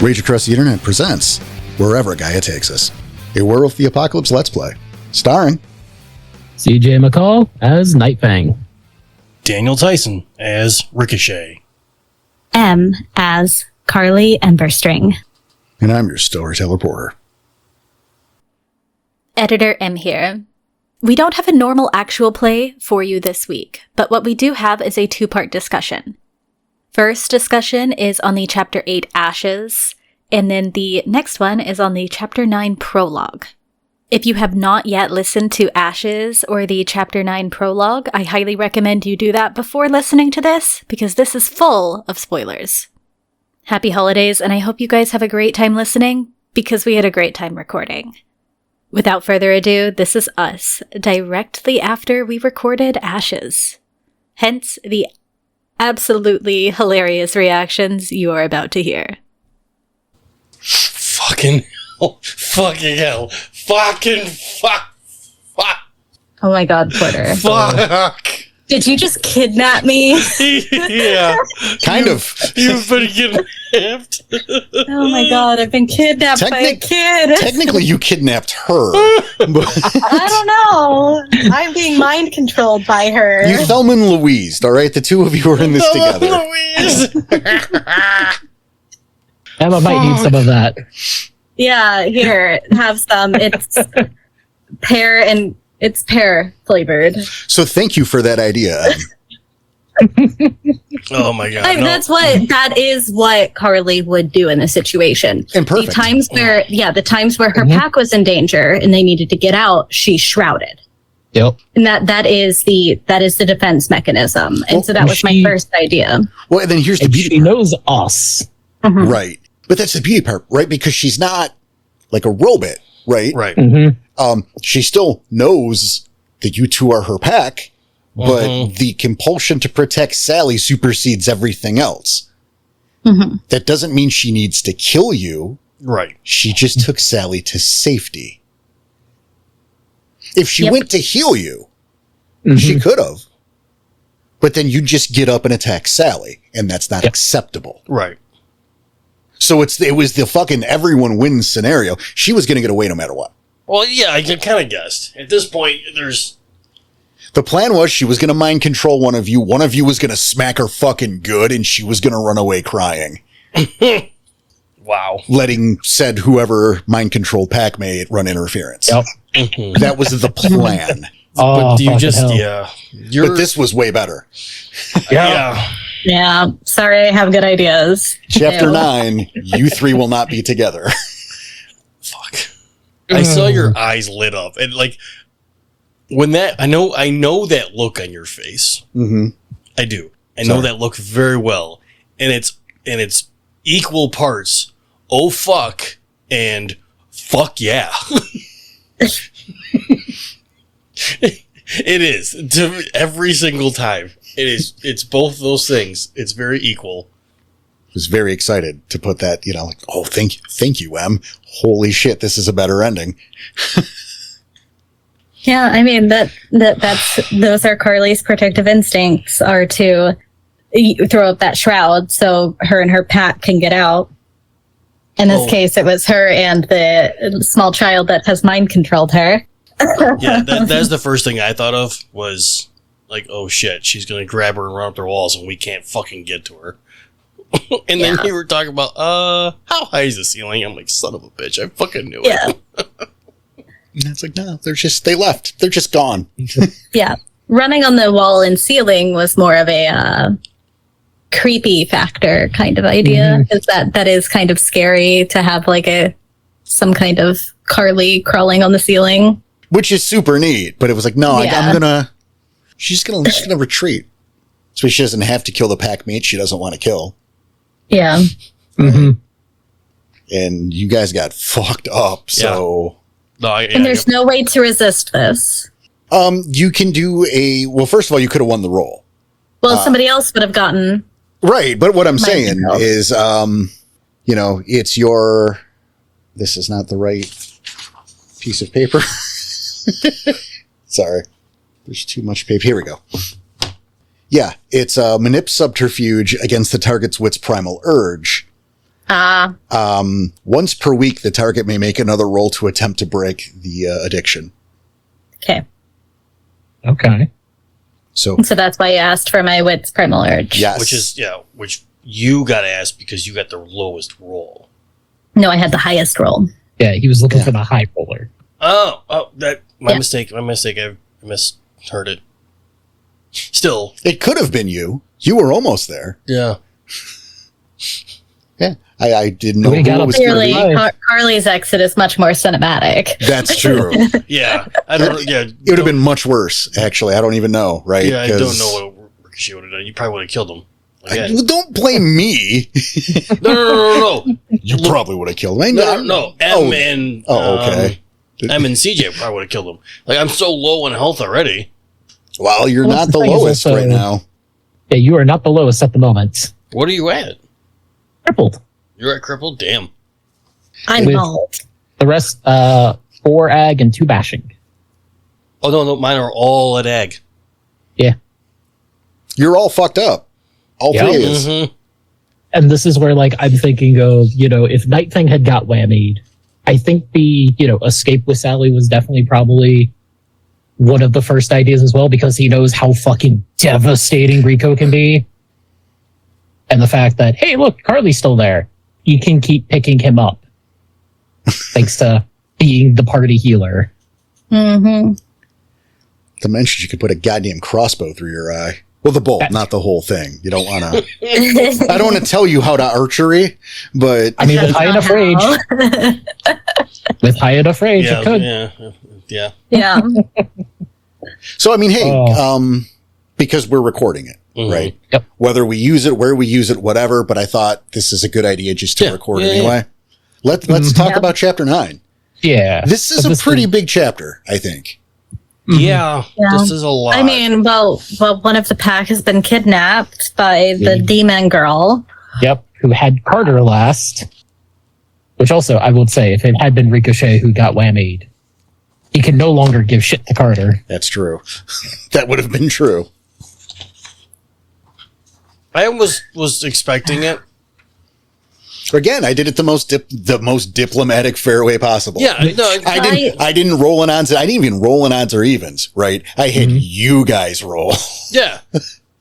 Rage Across the Internet presents Wherever Gaia Takes Us, a Werewolf the Apocalypse Let's Play, starring CJ McCall as Nightfang, Daniel Tyson as Ricochet, M as Carly Emberstring, and I'm your storyteller Porter. Editor M here. We don't have a normal actual play for you this week, but what we do have is a two-part discussion. First discussion is on the Chapter 8 Ashes, and then the next one is on the Chapter 9 Prologue. If you have not yet listened to Ashes or the Chapter 9 Prologue, I highly recommend you do that before listening to this, because this is full of spoilers. Happy holidays, and I hope you guys have a great time listening, because we had a great time recording. Without further ado, this is us, directly after we recorded Ashes. Hence, the absolutely hilarious reactions you are about to hear. Fucking hell. Fucking hell. Fucking fuck. Oh my god, Porter. Fuck. Did you just kidnap me? Yeah. Kind of. You've been kidnapped. Oh my god, I've been kidnapped by a kid. Technically, you kidnapped her. I don't know. I'm being mind controlled by her. You Thelma and Louise, all right? The two of you are in this together. Louise. Emma might need some of that. Yeah, here, have some. It's pear flavored. So thank you for that idea. Oh my god. That is what Carly would do in this situation. And perfect. The times where her pack was in danger and they needed to get out, she shrouded. Yep. And that is the defense mechanism. And so that was my first idea. Well, and then here's the And beauty she part. knows us. Mhm. Right. But that's the beauty part, right? Because she's not like a robot, right? Right. Mm-hmm. She still knows that you two are her pack, but the compulsion to protect Sally supersedes everything else. Mm-hmm. That doesn't mean she needs to kill you. Right. She just took Sally to safety. If she went to heal you, she could have. But then you just get up and attack Sally, and that's not acceptable. Right. So it was the fucking everyone wins scenario. She was going to get away no matter what. Well, yeah, I kind of guessed. At this point, The plan was she was going to mind control one of you. One of you was going to smack her fucking good, and she was going to run away crying. Wow. Letting said whoever mind controlled pack mate run interference. Yep. That was the plan. Oh, but do you fucking just, hell. yeah. But this was way better. Yeah. Yeah. Sorry, I have good ideas. Chapter 9, you three will not be together. Fuck. I saw your eyes lit up, and like when that I know that look on your face. Mm-hmm. I do. I know that look very well, and it's equal parts. Oh fuck and fuck yeah. It is to every single time. It's both those things. It's very equal. Was very excited to put that, like, oh, thank you, Em. Holy shit, this is a better ending. Yeah, I mean those are Carly's protective instincts, are to throw up that shroud so her and her pack can get out. In this case, it was her and the small child that has mind controlled her. Yeah, that's the first thing I thought of was like, oh shit, she's gonna grab her and run up the walls, and we can't fucking get to her. And then you were talking about, how high is the ceiling? I'm like, son of a bitch, I fucking knew it. And it's like, no, they left. They're just gone. Yeah. Running on the wall and ceiling was more of a creepy factor kind of idea. Because that is kind of scary to have like some kind of Carly crawling on the ceiling. Which is super neat, but it was like, no, she's gonna retreat. So she doesn't have to kill the pack mate she doesn't want to kill. Yeah. Mm-hmm. And you guys got fucked up, so... No, and there's no way to resist this. You can do first of all, you could have won the roll. Well, somebody else would have gotten... Right, but what I'm saying control. is, it's your... This is not the right piece of paper. Sorry. There's too much paper. Here we go. Yeah, it's a manip subterfuge against the target's wit's primal urge. Yeah. Once per week, the target may make another roll to attempt to break the addiction. Okay. Okay. So that's why you asked for my wits primal urge. yes. Which you got to ask because you got the lowest roll. No, I had the highest roll. Yeah, he was looking for the high roller. Oh, my Yeah. mistake. My mistake. I misheard it. Still, It could have been you. You were almost there. yeah. Yeah. I didn't know We got who it up was going Clearly, to be. Carly's exit is much more cinematic. That's true. Yeah, I don't. Yeah, It would have been much worse, actually. I don't even know, right? Yeah, I don't 'Cause- know what Ricochet would have done. You probably would have killed him. Again. Well, don't blame me. No. You probably would have killed me. No. Oh, and okay. M and CJ probably would have killed him. Like I'm so low in health already. Well, you're Well, not the the thing is lowest also- right now. Yeah, you are not the lowest at the moment. What are you at? Crippled. You're at crippled. Damn. I'm With- bald. The rest, 4 ag and 2 bashing. Oh no, mine are all at egg. Yeah. You're all fucked up. All Yeah. three is. Mm-hmm. And this is where, like, I'm thinking of, if Night Thing had got whammied, I think the, escape with Sally was definitely probably one of the first ideas as well, because he knows how fucking devastating Rico can be. And the fact that, hey, look, Carly's still there. You can keep picking him up. Thanks to being the party healer. Mm-hmm. To mention, you could put a goddamn crossbow through your eye. Well, the bolt, not the whole thing. You don't want to. I don't want to tell you how to archery, but I mean, with high enough rage, Yeah, it could. yeah. Yeah. so I mean, hey, Oh. because we're recording it, Mhm. right? Yep. Whether we use it, where we use it, whatever. But I thought this is a good idea just to Yeah. record Yeah, anyway. Let's talk Yeah. about chapter 9. Yeah. This is But a pretty big chapter, I think. Yeah, Yeah. this is a lot. I mean, well, one of the pack has been kidnapped by the demon girl. Yep, who had Carter last. Which also, I would say, if it had been Ricochet who got whammied, he can no longer give shit to Carter. That's true. That would have been true. I was expecting it. Again, I did it the most diplomatic, fair way possible. Yeah, no, I didn't roll in odds. I didn't even roll in odds or evens, right? I had you guys roll. yeah.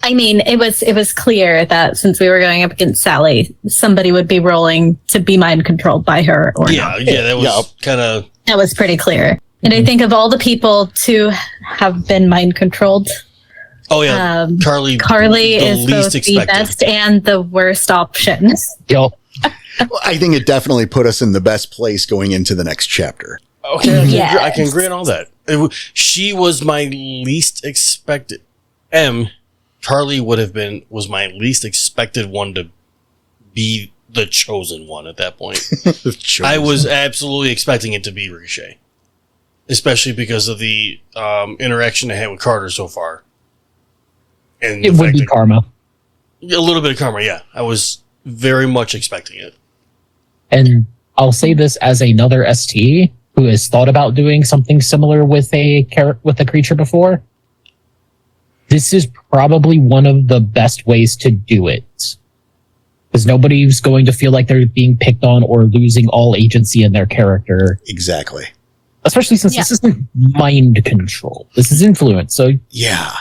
I mean, it was clear that since we were going up against Sally, somebody would be rolling to be mind controlled by her or not. Yeah, that was kind of. That was pretty clear. And I think of all the people to have been mind controlled, Oh yeah, Carly the is both the best and the worst option. Yep. I think it definitely put us in the best place going into the next chapter. Okay, Yes. I can agree on all that. She was my least expected. Carly was my least expected one to be the chosen one at that point. I was absolutely expecting it to be Ricochet, especially because of the interaction I had with Carter so far. And It would be karma. a little bit of karma. Yeah, I was very much expecting it. And I'll say this as another ST who has thought about doing something similar with a creature before. This is probably one of the best ways to do it. Because nobody's going to feel like they're being picked on or losing all agency in their character. Exactly. Especially since this isn't mind control. This is influence. So Yeah.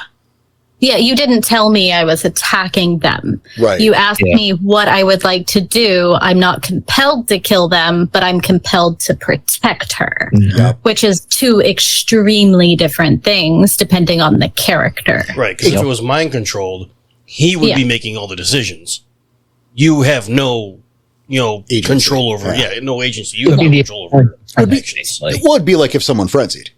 Yeah, you didn't tell me I was attacking them. Right. You asked me what I would like to do. I'm not compelled to kill them, but I'm compelled to protect her, Yep. which is two extremely different things depending on the character. Right, because if it was mind controlled, he would be making all the decisions. You have no, Agency. control over. Yeah. No agency. You have no control over her actions. It would be like if someone frenzied.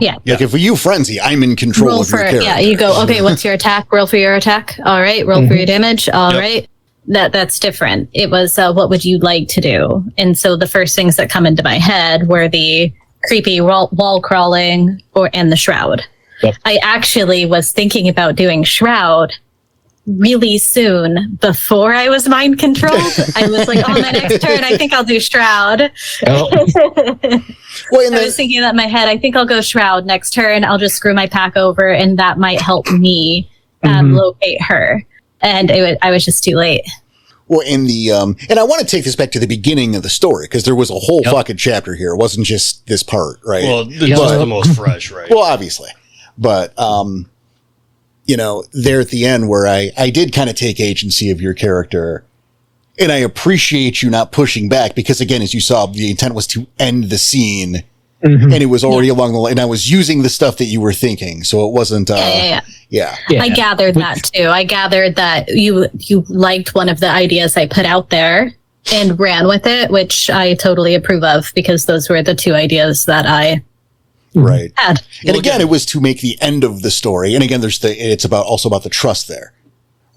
Yeah. Like if you frenzy, I'm in control Roll of your for character. yeah. You go. Okay, what's your attack? Roll for your attack. All right. Roll for your damage. All right. That's different. It was what would you like to do? And so the first things that come into my head were the creepy wall crawling and the shroud. Yep. I actually was thinking about doing shroud really soon before I was mind controlled. I was like, on my next turn, I think I'll do shroud. Oh. Well, and I was thinking that in my head, I think I'll go shroud next turn. I'll just screw my pack over and that might help me locate her. And I was just too late. Well, in the and I want to take this back to the beginning of the story because there was a whole fucking chapter here. It wasn't just this part, right? Well, this is the most fresh, right? Well, obviously, but you know, there at the end where I did kind of take agency of your character, and I appreciate you not pushing back because, again, as you saw, the intent was to end the scene. And it was already along the line. And I was using the stuff that you were thinking, so it wasn't. Yeah. I gathered that too. I gathered that you liked one of the ideas I put out there and ran with it, which I totally approve of because those were the two ideas that I had. And again, it was to make the end of the story. And again, it's also about the trust there,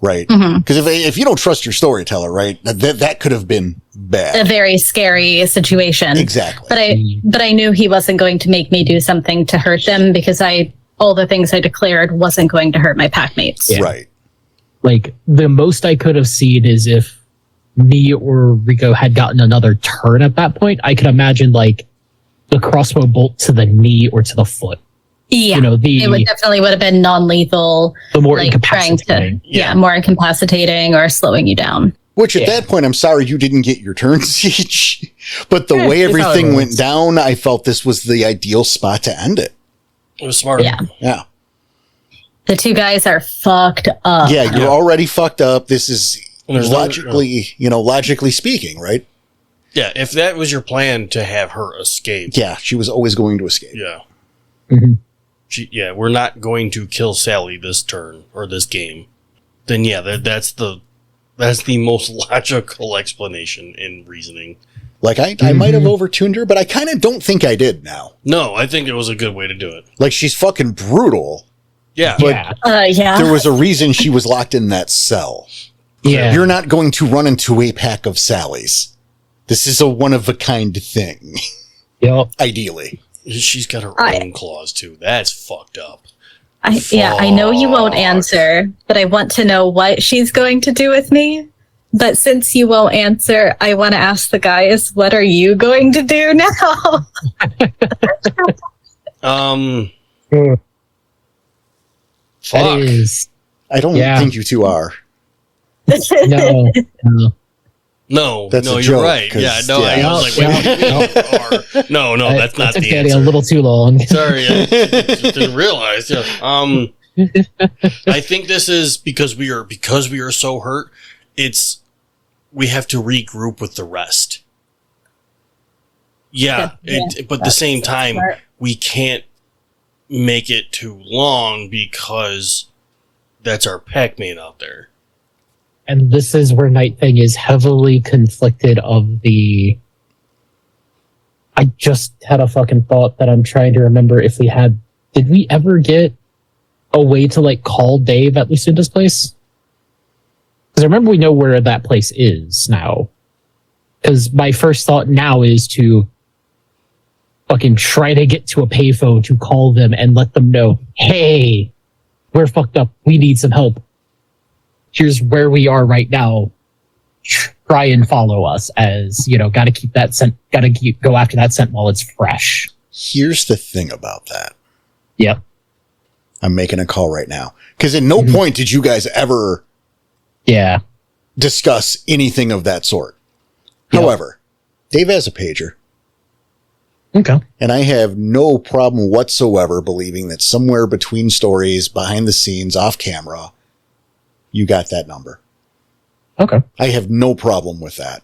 right? Because if you don't trust your storyteller, right, that could have been bad. A very scary situation. Exactly. But I knew he wasn't going to make me do something to hurt them because all the things I declared wasn't going to hurt my packmates. Yeah. Right. Like, the most I could have seen is if me or Rico had gotten another turn at that point, I could imagine, like, the crossbow bolt to the knee or to the foot. Yeah. You know, it definitely would have been non-lethal. The more like incapacitating. more incapacitating or slowing you down. Which at that point, I'm sorry you didn't get your turn, Siege. But the way everything went down, I felt this was the ideal spot to end it. It was smart. Yeah. The two guys are fucked up. Yeah, you're already fucked up. This is logically speaking, right? Yeah, if that was your plan to have her escape. Yeah, she was always going to escape. Yeah. Mm-hmm. We're not going to kill Sally this turn or this game. Then that's the most logical explanation in reasoning. Like, I might have overtuned her, but I kind of don't think I did now. No, I think it was a good way to do it. Like, she's fucking brutal. Yeah. But there was a reason she was locked in that cell. Yeah. You're not going to run into a pack of Sallys. This is a one-of-a-kind thing. Yep. Ideally. She's got her own claws, too. That's fucked up. I know you won't answer, but I want to know what she's going to do with me. But since you won't answer, I want to ask the guys, what are you going to do now? Fuck. I don't think you two are. No. That's a you're joke, right. Yeah, no, yeah. I was like, no, that's not the answer. A little too long. Sorry, I just didn't realize. Yeah. I think this is because we are so hurt. We have to regroup with the rest. But at the same time, we can't make it too long because that's our packmate out there. And this is where Night Thing is heavily conflicted of the... I just had a fucking thought that I'm trying to remember if we had... Did we ever get a way to, like, call Dave at Lucinda's place? Because I remember we know where that place is now. Because my first thought now is to fucking try to get to a payphone to call them and let them know, hey, we're fucked up. We need some help. Here's where we are right now. Try and follow us as, gotta keep that go after that scent while it's fresh. Here's the thing about that. Yep. I'm making a call right now. Because at no point did you guys ever discuss anything of that sort. Yep. However, Dave has a pager. Okay. And I have no problem whatsoever believing that somewhere between stories, behind the scenes, off camera, you got that number. Okay. I have no problem with that.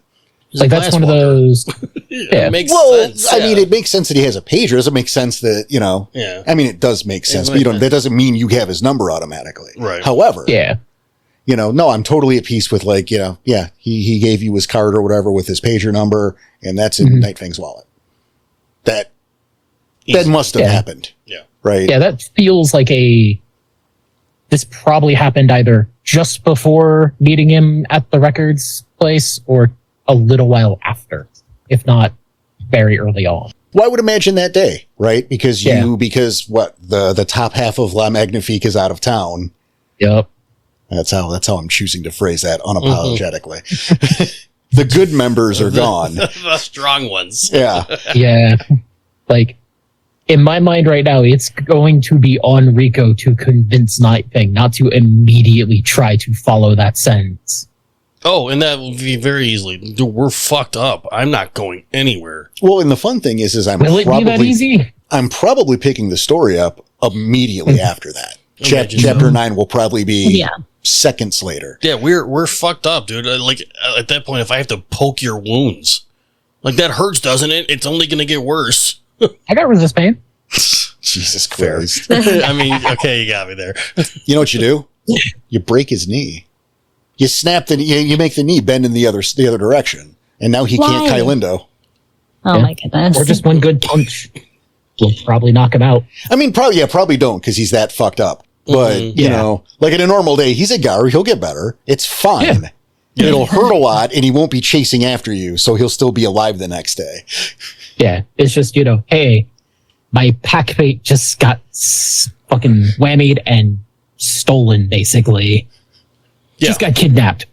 Like, that's one of those. It makes sense. I mean, it makes sense that he has a pager. It doesn't make sense that, Yeah. I mean, it does make sense, but that doesn't mean you have his number automatically. Right. However, yeah. No, I'm totally at peace with, like, he gave you his card or whatever with his pager number, and that's in Night Fang's wallet. That must have happened. Yeah. Right? Yeah, that feels like this probably happened either just before meeting him at the records place or a little while after, if not very early on. Well, I would imagine that day, right? Because the top half of La Magnifique is out of town. Yep. That's how I'm choosing to phrase that unapologetically. The good members are gone. The strong ones. Yeah. Yeah. Like, in my mind right now, it's going to be on Rico to convince Night Thing not to immediately try to follow that sentence. Oh, and that will be very easily. Dude, we're fucked up. I'm not going anywhere. Well, and the fun thing is Will it be that easy? I'm probably picking the story up immediately after that. Chapter 9 will probably be seconds later. Yeah, we're fucked up, dude. Like at that point, if I have to poke your wounds, like that hurts, doesn't it? It's only going to get worse. I got resist pain. Jesus Christ. I mean, okay, you got me there. You know what you do? You break his knee. You snap you make the knee bend in the other direction, and now he can't Kylindo. Oh my goodness. Or just one good punch will probably knock him out. I mean, probably don't, because he's that fucked up. But you know, like in a normal day, he's a Gar. He'll get better. It's fine. Yeah. It'll hurt a lot, and he won't be chasing after you, so he'll still be alive the next day. Yeah, it's just, hey, my pack mate just got fucking whammied and stolen, basically. Yeah. Just got kidnapped.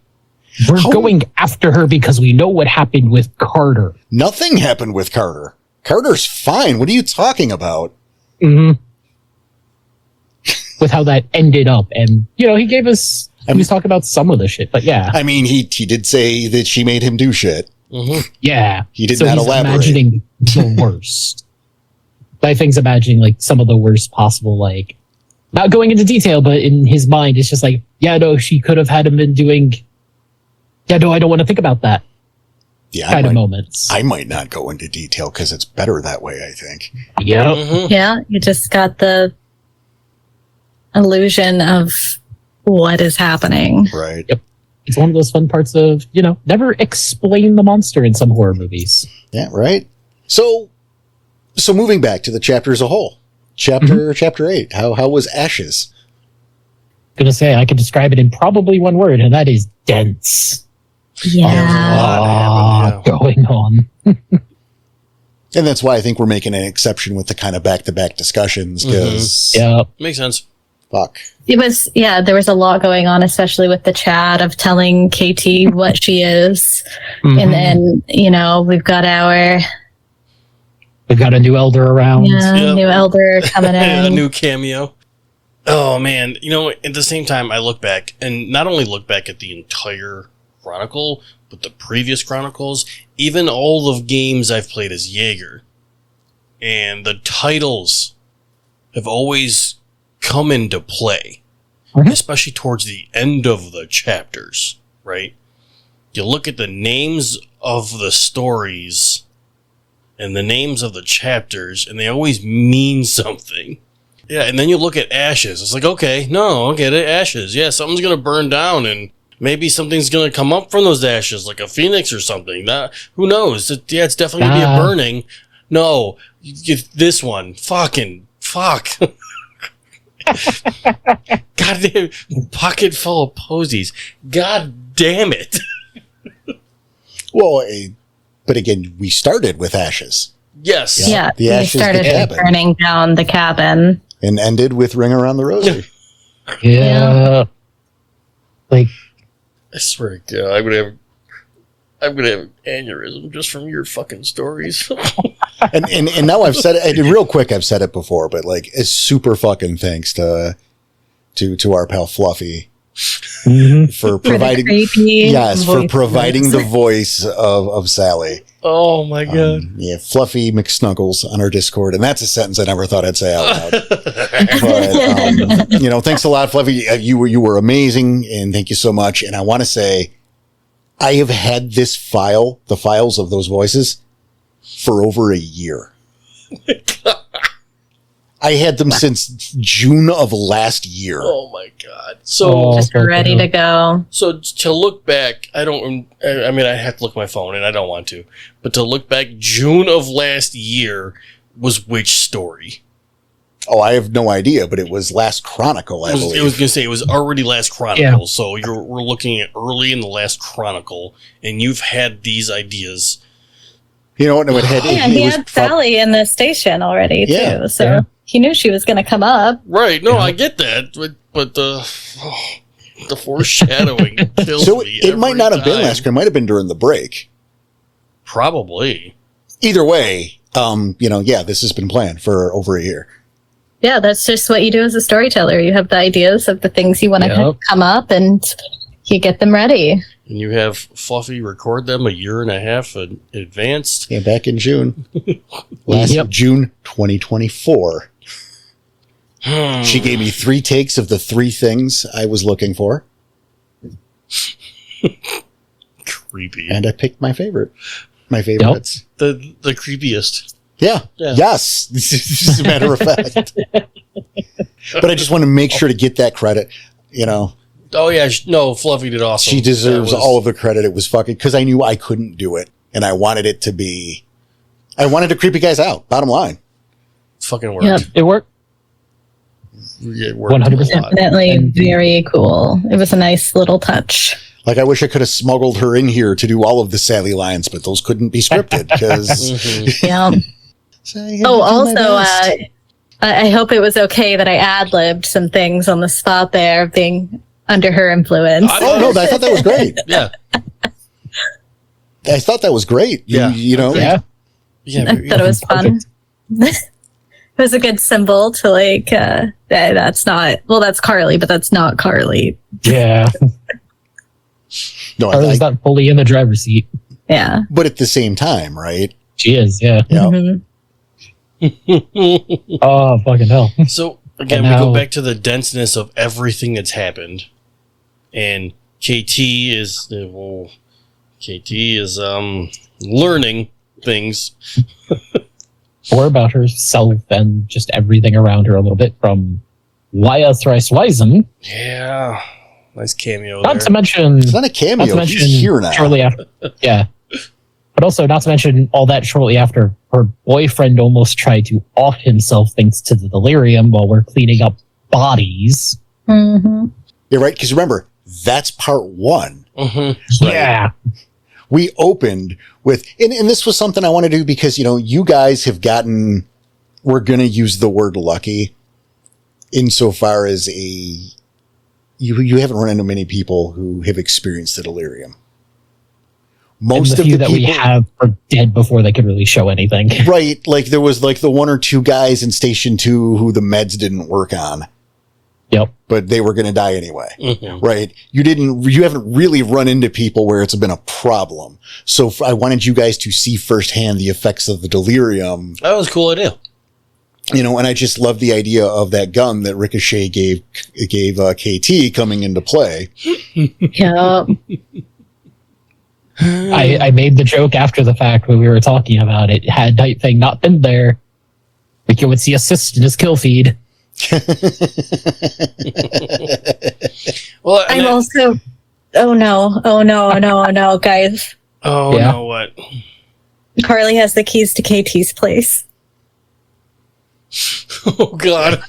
We're going after her because we know what happened with Carter. Nothing happened with Carter. Carter's fine. What are you talking about? Mm-hmm. With how that ended up. And, he gave us... He was talking about some of the shit, but yeah. I mean, he did say that she made him do shit. Mm-hmm. Yeah. He did not elaborate. Imagining the worst. I think he's imagining, some of the worst possible, not going into detail, but in his mind, it's just she could have had him been doing... I don't want to think about that. Yeah, kind of moments. I might not go into detail because it's better that way, I think. Yeah. Mm-hmm. Yeah, you just got the illusion of what is happening. Right. Yep. It's one of those fun parts of, never explain the monster in some horror movies. Yeah, right. So moving back to the chapter as a whole. Chapter 8. How was Ashes? Gonna say I could describe it in probably one word, and that is dense. Yeah. Going on. And that's why I think we're making an exception with the kind of back-to-back discussions, because Makes sense. fuck. It was, there was a lot going on, especially with the chat of telling KT what she is. And then, we've got a new elder around. new elder coming in. A new cameo. Oh, man. At the same time, I look back, and not only look back at the entire Chronicle, but the previous Chronicles, even all of games I've played as Jaeger. And the titles have always come into play, especially towards the end of the chapters, right? You look at the names of the stories and the names of the chapters, and they always mean something. Yeah, and then you look at Ashes. It's like, okay, no, I get it, Ashes. Yeah, something's going to burn down, and maybe something's going to come up from those ashes, like a phoenix or something. Who knows? It's definitely going to be a burning. No, this one. Fuck. Goddamn, pocket full of posies. God damn it. Well, but again, we started with Ashes. Yes. Yeah, The we ashes, started the cabin. burning down the cabin. And ended with Ring Around the Rosary. Yeah. I swear to God, I'm gonna have an aneurysm just from your fucking stories. and now I've said it real quick. I've said it before, but a super fucking thanks to our pal Fluffy for providing for providing the voice of Sally. Oh my God. Fluffy McSnuggles on our Discord, and that's a sentence I never thought I'd say out loud. But thanks a lot, Fluffy. You were amazing, and thank you so much. And I want to say, I have had the files of those voices for over a year. I had them since June of last year. Oh my God. So Just ready to go. So to look back, I have to look at my phone and I don't want to, but to look back, June of last year was which story? Oh, I have no idea, but it was last Chronicle, I believe. I was going to say it was already last Chronicle. Yeah. So we're looking at early in the last Chronicle, and you've had these ideas. You know what? No, he had Sally in the station already too, so he knew she was going to come up. Right? No, I get that, but the foreshadowing kills so me. It might not have been last year. It might have been during the break. Probably. Either way, this has been planned for over a year. Yeah, that's just what you do as a storyteller. You have the ideas of the things you want to come up, and you get them ready. And you have Fluffy record them a year and a half in advance. Yeah, back in June. Last June 2024. She gave me 3 takes of the 3 things I was looking for. Creepy. And I picked my favorite. My favorites. The creepiest. Yeah. Yes. As a matter of fact. But I just want to make sure to get that credit, you know. Oh, yeah. No, Fluffy did awesome. She deserves all of the credit. It was fucking, because I knew I couldn't do it. And I wanted it to be, I wanted to creep you guys out. Bottom line. It fucking worked. Yeah, it worked. It worked 100%. Definitely very cool. It was a nice little touch. Like, I wish I could have smuggled her in here to do all of the Sally lines, but those couldn't be scripted because. Yeah. Oh, also, I hope it was okay that I ad-libbed some things on the spot there, being under her influence. Oh, no, I thought that was great. Yeah. I thought that was great. You know? Yeah. I thought it was fun. It was a good symbol to, like, that's not, well, that's Carly, but that's not Carly. Yeah. No, Carly's not fully in the driver's seat. Yeah. but at the same time, right? She is, yeah. Yeah. Mhm. Oh, fucking hell. So, again, we go back to the denseness of everything that's happened. And KT is learning things. More about herself and just everything around her a little bit from Waya Thrice Wizen. Yeah. Nice cameo Not there. to mention, It's not a cameo. He's here now. shortly after, yeah. But also, not to mention all that shortly after her boyfriend almost tried to off himself thanks to the delirium while we're cleaning up bodies. Mm-hmm. Yeah, right. Because remember, that's part 1. Mm-hmm. Right. Yeah. We opened with, and this was something I want to do because, you know, you guys have gotten, we're going to use the word lucky insofar as you haven't run into many people who have experienced the delirium. Most and the of few the that people we have are dead before they could really show anything. right. Like there was like the 1 or 2 guys in Station 2 who the meds didn't work on, Yep. but they were going to die anyway. Mm-hmm. Right. You haven't really run into people where it's been a problem. So I wanted you guys to see firsthand the effects of the delirium. That was a cool idea. You know, and I just love the idea of that gun that Ricochet gave KT coming into play. Yeah. I made the joke after the fact when we were talking about it. Had Night Thing not been there, we would see assist in his kill feed. Well, I'm also, oh no, guys. Oh, Yeah. no, what? Carly has the keys to KT's place. Oh, God.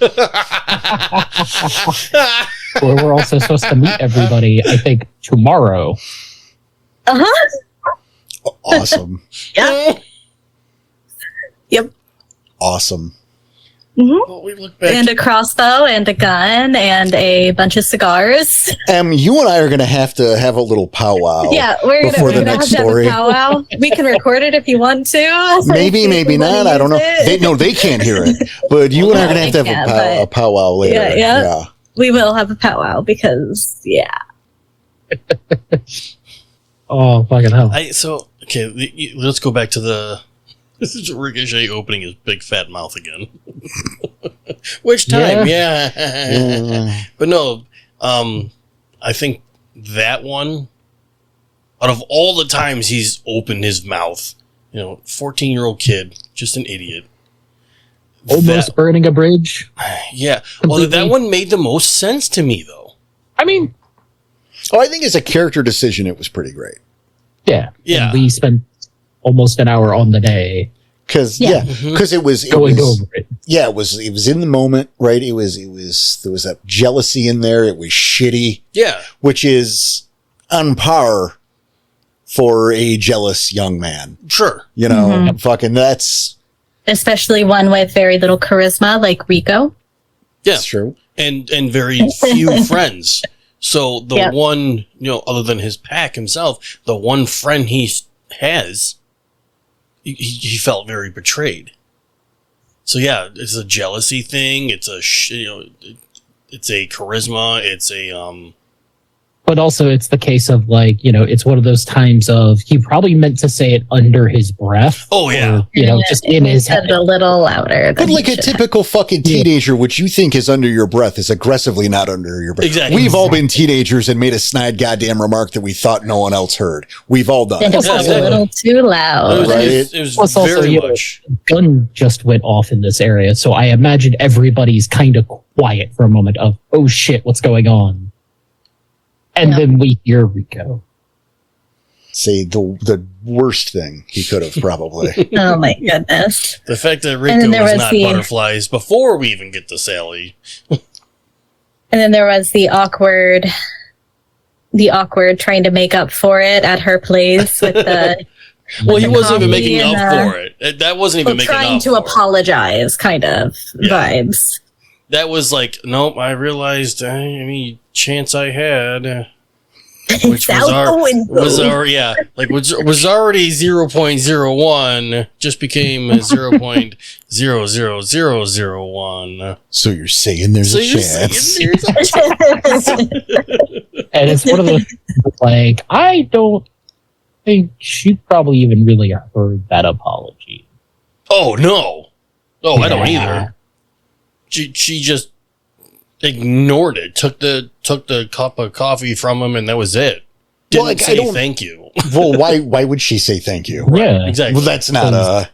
Where we're also supposed to meet everybody, I think, tomorrow. Uh-huh. Awesome. Yeah. Yep. Awesome. Well, we look back. And a crossbow and a gun and a bunch of cigars. You and I are going to have a little powwow. Yeah, we're before the gonna next have story. to have a powwow. We can record it if you want to. Maybe, maybe not. I don't know. They can't hear it. But you and I are going to have they a, can, a powwow later. Yeah. We will have a powwow because, yeah. Oh, fucking hell. Okay, let's go back to the this is Ricochet opening his big fat mouth again. Which time? Yeah. But no, I think that one, out of all the times he's opened his mouth, 14-year-old kid, just an idiot. Almost burning a bridge. Yeah. Well, that one made the most sense to me, though. I mean, I think as a character decision, it was pretty great. yeah. Yeah. And we spent almost an hour on the day Because Mm-hmm. it was going over it. Yeah, it was in the moment, right? There was that jealousy in there. It was shitty. Yeah. Which is on par for a jealous young man. Sure. Fucking that's Especially one with very little charisma, like Rico. Yeah. that's true. And very few friends. So the one, other than his pack himself, the one friend he has, he felt very betrayed. So yeah, it's a jealousy thing. It's a it's a charisma. It's a But also, it's the case of like, it's one of those times of he probably meant to say it under his breath. Oh, yeah. Or, just in his head. A little louder. But like a typical fucking teenager, which you think is under your breath is aggressively not under your breath. Exactly. We've all been teenagers and made a snide goddamn remark that we thought no one else heard. We've all done It it. was a little too loud. Right. It was Plus also, very much. Gun just went off in this area, so I imagine everybody's kind of quiet for a moment of, oh shit, what's going on? And then we hear Rico. Say the worst thing he could have probably. Oh my goodness. The fact that And Rico then there was was not the- butterflies before we even get to Sally. And then there was the awkward trying to make up for it at her place with the Well, he the wasn't even coffee making and, up for it. That wasn't even making trying up to for it. apologize kind of Yeah. vibes. That was like, nope, I realized any chance I had, which Out the window. was already 0.01, just became 0.00001. So you're saying there's So a you're chance. saying there's a And it's one of those like, I don't think she probably even really heard that apology. Oh, no. Oh, I don't Yeah. either. She just ignored it, took the cup of coffee from him, and that was it. Didn't Well, like, I say don't- thank you. Well, why would she say thank you? Yeah. Exactly. Well, that's not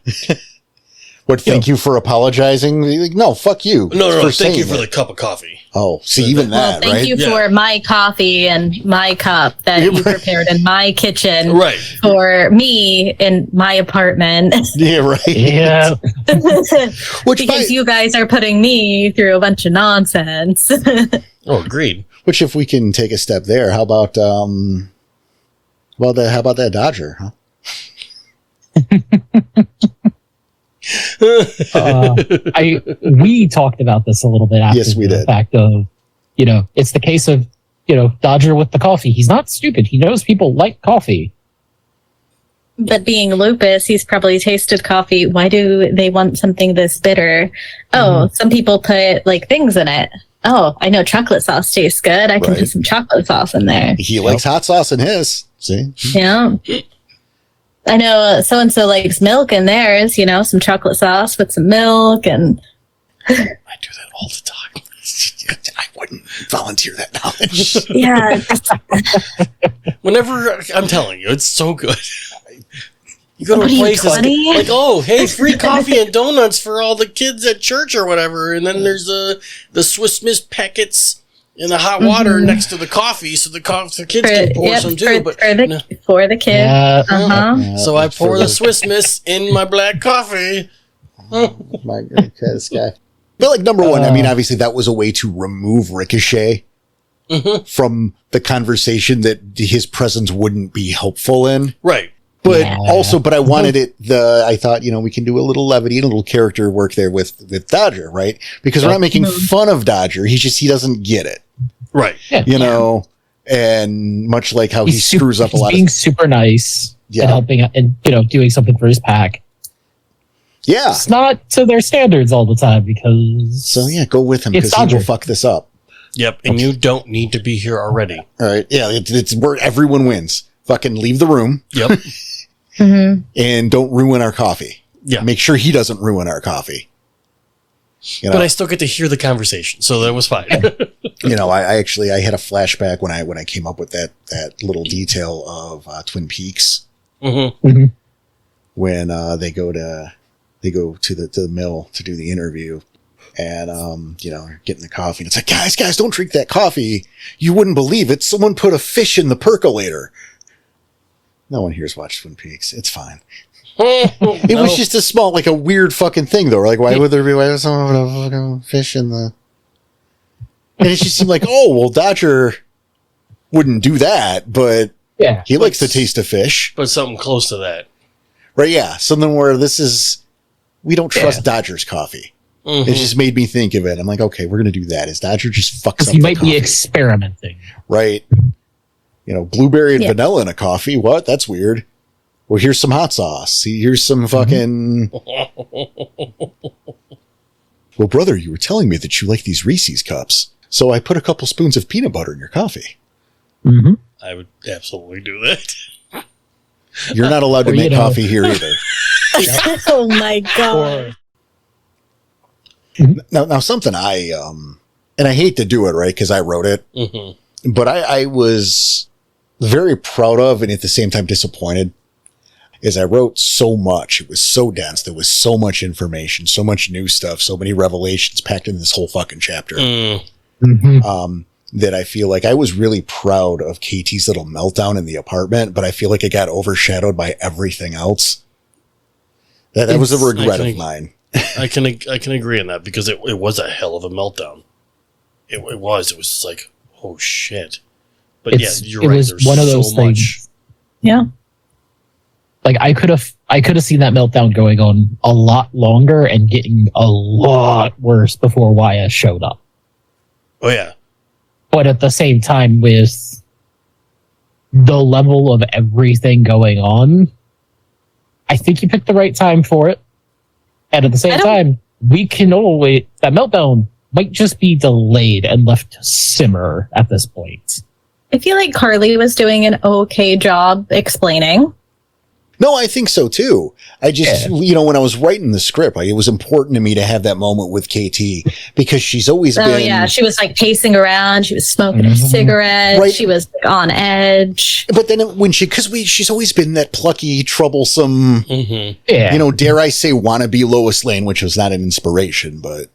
what, thank you for apologizing? Like, no, fuck you. No, for thank saying you for it. the cup of coffee. Oh, see, even Well, that, thank right? you Yeah. for my coffee and my cup that you prepared in my kitchen Right. for me in my apartment. Yeah, right. Yeah. Which, because you guys are putting me through a bunch of nonsense. Oh, agreed. which, if we can take a step there, how about that Dodger? Huh? We talked about this a little bit after Yes, we the did. fact of, it's the case of, Dodger with the coffee. He's not stupid. He knows people like coffee. But being lupus, he's probably tasted coffee. Why do they want something this bitter? Oh, some people put like things in it. Oh, I know chocolate sauce tastes good. I can Right. put some chocolate sauce in there. He likes hot sauce in his. See? Yeah. I know so and so likes milk in theirs, some chocolate sauce with some milk and I do that all the time. I wouldn't volunteer that knowledge. yeah. Whenever I'm telling you, it's so good. You go to What a are you, place that's 20? like, oh, hey, free coffee and donuts for all the kids at church or whatever, and then there's the Swiss Miss packets in the hot water next to the coffee, so the kids can pour some too. But For the kid. Yeah. Uh-huh. so I pour the Swiss Miss in my black coffee. My God, this guy. But like number one, I mean, obviously that was a way to remove Ricochet from the conversation that his presence wouldn't be helpful in. Right. But Yeah. also, but I wanted I thought, we can do a little levity and a little character work there with Dodger, right? Because we're not making fun of Dodger. He doesn't get it, Right. know, and much like how he screws up a lot being of, super nice Yeah. and helping and doing something for his pack. yeah. It's not to their standards all the time because So yeah, go with him It's because he will Dodger. fuck this up. Yep. And you don't need to be here already. All right. Yeah. It's where everyone wins. Fucking leave the room Yep. and don't ruin our coffee. Yeah. Make sure he doesn't ruin our coffee. But I still get to hear the conversation, so that was fine. I had a flashback when I came up with that little detail of Twin Peaks when they go to the mill to do the interview, and getting the coffee. And it's like, guys, don't drink that coffee. You wouldn't believe it. Someone put a fish in the percolator. No one here's watched Twin Peaks. It's fine. It was just a small, like a weird fucking thing, though. Like, why would someone put a fucking fish in the? And it just seemed like, oh, well, Dodger wouldn't do that, but yeah. he likes the taste of fish, But something close to that. right? Yeah, something where we don't trust Dodger's coffee. It just made me think of it. I'm like, okay, we're gonna do that. Is Dodger just fucks up He the might coffee, be experimenting. right? Blueberry and Yeah. vanilla in a coffee. What? That's weird. Well, here's some hot sauce. Here's some fucking. Well, brother, you were telling me that you like these Reese's cups, so I put a couple spoons of peanut butter in your coffee. Mm-hmm. I would absolutely do that. You're not allowed to Or, make coffee here either. Oh my god. Now something and I hate to do it, right? Because I wrote it, Mm-hmm. but I was very proud of and at the same time disappointed. Is I wrote so much. It was so dense. There was so much information, so much new stuff, so many revelations packed in this whole fucking chapter. Mm-hmm. That I feel like I was really proud of KT's little meltdown in the apartment, but I feel like it got overshadowed by everything else. That was a regret of mine. I can agree on that because it was a hell of a meltdown. It was just like, oh shit. But you're right. Was There's one of those so things. much. Yeah. Like I could have seen that meltdown going on a lot longer and getting a lot worse before YS showed up. Oh yeah. But at the same time, with the level of everything going on, I think you picked the right time for it. And at the same time, we can always, that meltdown might just be delayed and left to simmer at this point. I feel like Carly was doing an okay job explaining. No, I think so too. I just, when I was writing the script, it was important to me to have that moment with KT because she's always been. Oh yeah, she was like pacing around. She was smoking a cigarette. Right. She was like, on edge. But then when she's always been that plucky, troublesome, dare I say, wannabe Lois Lane, which was not an inspiration, but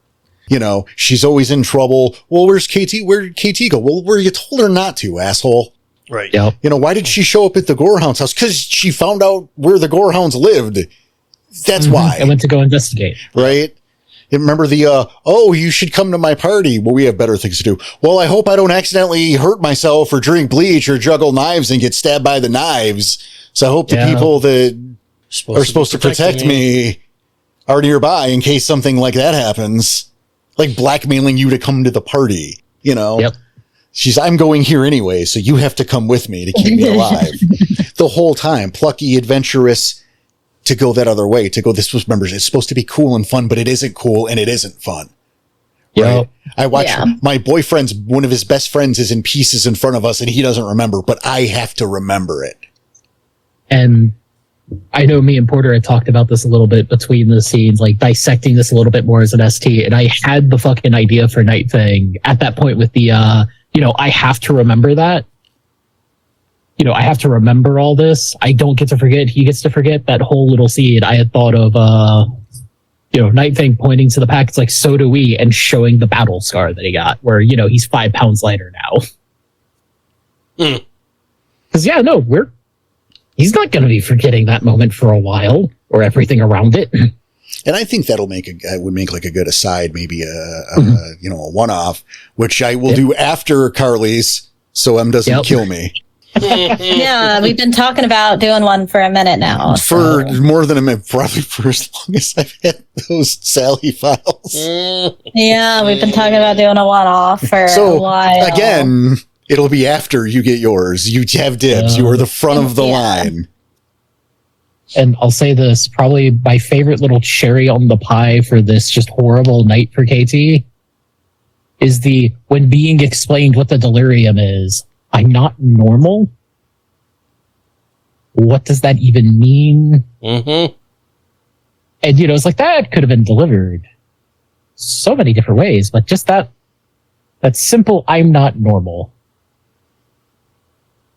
she's always in trouble. Well, where's KT? Where'd KT go? Well, where you told her not to, asshole. Right. Yep. Why did she show up at the Gorehounds house? Because she found out where the Gorehounds lived. That's why. I went to go investigate. Right? You remember you should come to my party. Well, we have better things to do. Well, I hope I don't accidentally hurt myself or drink bleach or juggle knives and get stabbed by the knives. So I hope the people that are supposed to protect me are nearby in case something like that happens. Like blackmailing you to come to the party, Yep. I'm going here anyway, so you have to come with me to keep me alive. The whole time, plucky, adventurous, to go that other way, remember, it's supposed to be cool and fun, but it isn't cool and it isn't fun. Right? Yep. I watch my boyfriend's, one of his best friends is in pieces in front of us and he doesn't remember, but I have to remember it. And I know me and Porter had talked about this a little bit between the scenes, like dissecting this a little bit more as an ST, and I had the fucking idea for Night Thing at that point with the, I have to remember that. I have to remember all this. I don't get to forget. He gets to forget that whole little scene. I had thought of, Night Thing pointing to the pack. It's like, so do we, and showing the battle scar that he got, where, he's 5 pounds lighter now. Because, he's not going to be forgetting that moment for a while, or everything around it. And I think that'll would make like a good aside, maybe a one-off, which I will do after Carly's, so M doesn't kill me. Yeah, we've been talking about doing one for a minute now. For more than a minute, probably for as long as I've had those Sally files. Yeah, we've been talking about doing a one-off for a while. Again, it'll be after you get yours. You have dibs. You are the front of the line. And I'll say this, probably my favorite little cherry on the pie for this just horrible night for KT is when being explained what the delirium is, I'm not normal. What does that even mean? Mm-hmm. And, it's like that could have been delivered so many different ways, but just that simple, I'm not normal.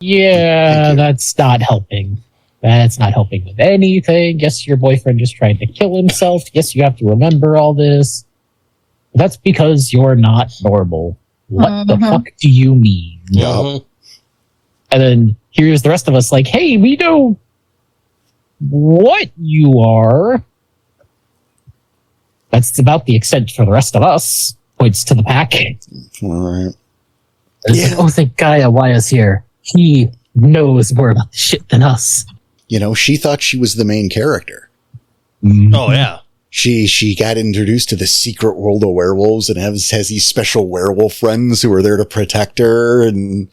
Yeah, that's not helping. That's not helping with anything. Yes, your boyfriend just tried to kill himself. Yes, you have to remember all this. That's because you're not normal. What the fuck do you mean? Mm-hmm. And then here's the rest of us like, hey, we know what you are. That's about the extent for the rest of us. Points to the pack. All right. Yeah. Oh, thank Gaia YS here. He knows more about the shit than us. She thought she was the main character. Oh, yeah. She got introduced to the secret world of werewolves and has these special werewolf friends who are there to protect her. And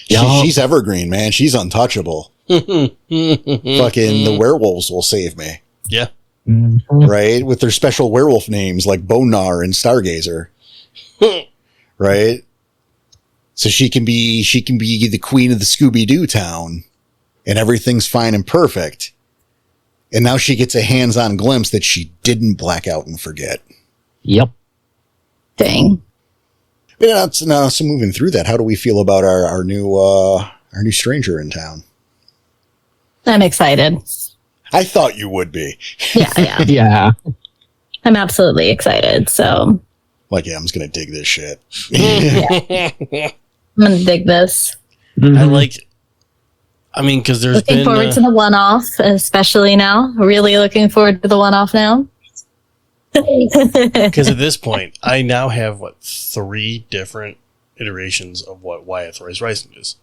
she's evergreen, man. She's untouchable. Fucking the werewolves will save me. Yeah. Mm-hmm. Right? With their special werewolf names like Bonar and Stargazer. Right? So she can be the queen of the Scooby-Doo town and everything's fine and perfect. And now she gets a hands-on glimpse that she didn't black out and forget. Yep. Dang. But now, so moving through that, how do we feel about our new stranger in town? I'm excited. I thought you would be. Yeah. Yeah. I'm absolutely excited. So Like, yeah, I'm just going to dig this shit. I'm going to dig this. Because there's Looking been forward to the one-off, especially now. Really looking forward to the one-off now. because at this point, I now have 3 different iterations of what Wyatt Thrice Rising is.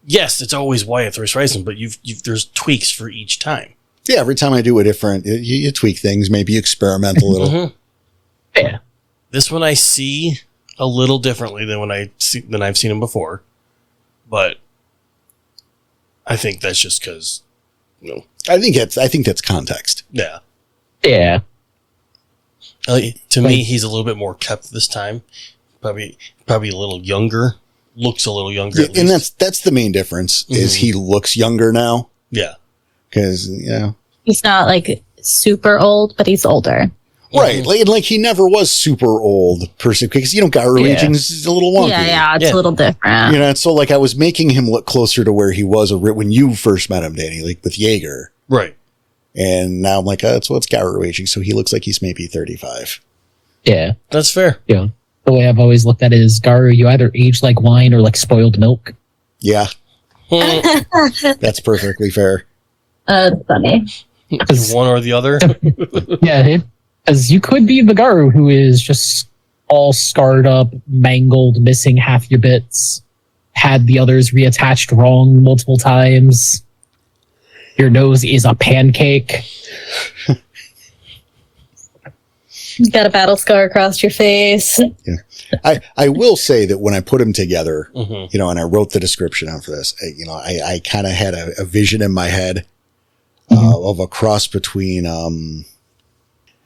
Yes, it's always Wyatt Thrice Rising, but there's tweaks for each time. Yeah, every time I do a different, you tweak things, maybe experiment a little. Mm-hmm. Yeah. This one I see a little differently than I've seen him before, but I think that's just because, I think that's context. yeah. Yeah. To me, he's a little bit more kept this time. Probably a little younger. Looks a little younger. Yeah, and that's the main difference is he looks younger now. Yeah. Because, He's not like super old, but he's older. right. Like he never was super old person because, Garu aging is a little wonky. Yeah, it's a little different. And so like I was making him look closer to where he was when you first met him, Danny, like with Jaeger. Right. And now I'm like, it's Garu aging. So he looks like he's maybe 35. Yeah. That's fair. Yeah. The way I've always looked at it is, Garu, you either age like wine or like spoiled milk. Yeah. That's perfectly fair. Funny. One or the other. Yeah. Because you could be the Garu who is just all scarred up, mangled, missing half your bits, had the others reattached wrong multiple times. Your nose is a pancake. You got a battle scar across your face. Yeah. I will say that when I put them together, Mm-hmm. and I wrote the description out for this, I kind of had a vision in my head of a cross between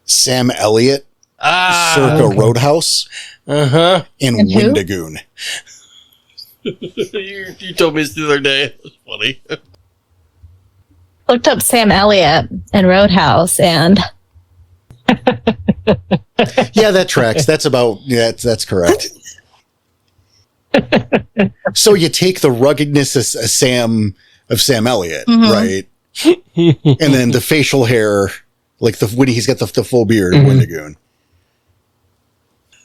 Sam Elliott, circa Roadhouse, and And who? Wendigoon. you told me this the other day. It was funny. Looked up Sam Elliott and Roadhouse, and Yeah, that tracks. That's correct. So you take the ruggedness of Sam Elliott, right? And then the facial hair, like when he's got the full beard, Wendigoon.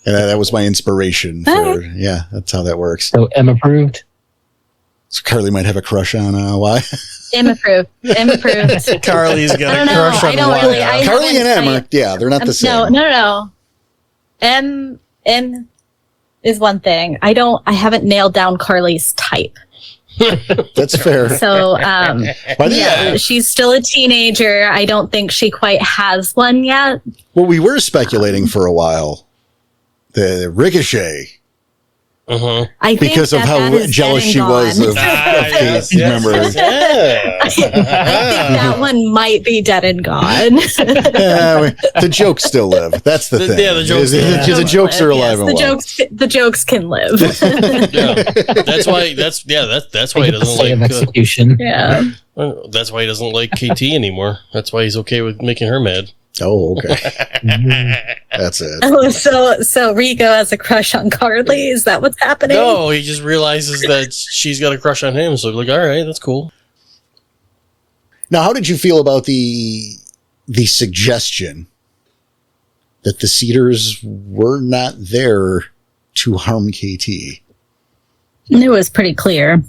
And that was my inspiration for, that's how that works. So M approved. So Carly might have a crush on why? M approved. M approved. Carly's got I a don't know. crush on I don't Wyatt. really. I Carly and haven't- M are, they're not the same. No. M is one thing. I haven't nailed down Carly's type. That's fair. So, Why they- yeah, she's still a teenager. I don't think she quite has one yet. Well, we were speculating for a while. The Ricochet. Mm-hmm. I think Because of how that is jealous dead and she was gone. of yes, Kate, remember? I think that one might be dead and gone. The jokes still live. That's the thing. Yeah, the jokes- The jokes are alive and well. The jokes can live. Yeah. That's why he doesn't Day of like. execution. Yeah. That's why he doesn't like KT anymore. That's why he's okay with making her mad. Oh, okay. That's it. Oh, so Rico has a crush on Carly. Is that what's happening? No, he just realizes that she's got a crush on him. So like, all right, that's cool. Now, how did you feel about the suggestion that the Cedars were not there to harm KT? It was pretty clear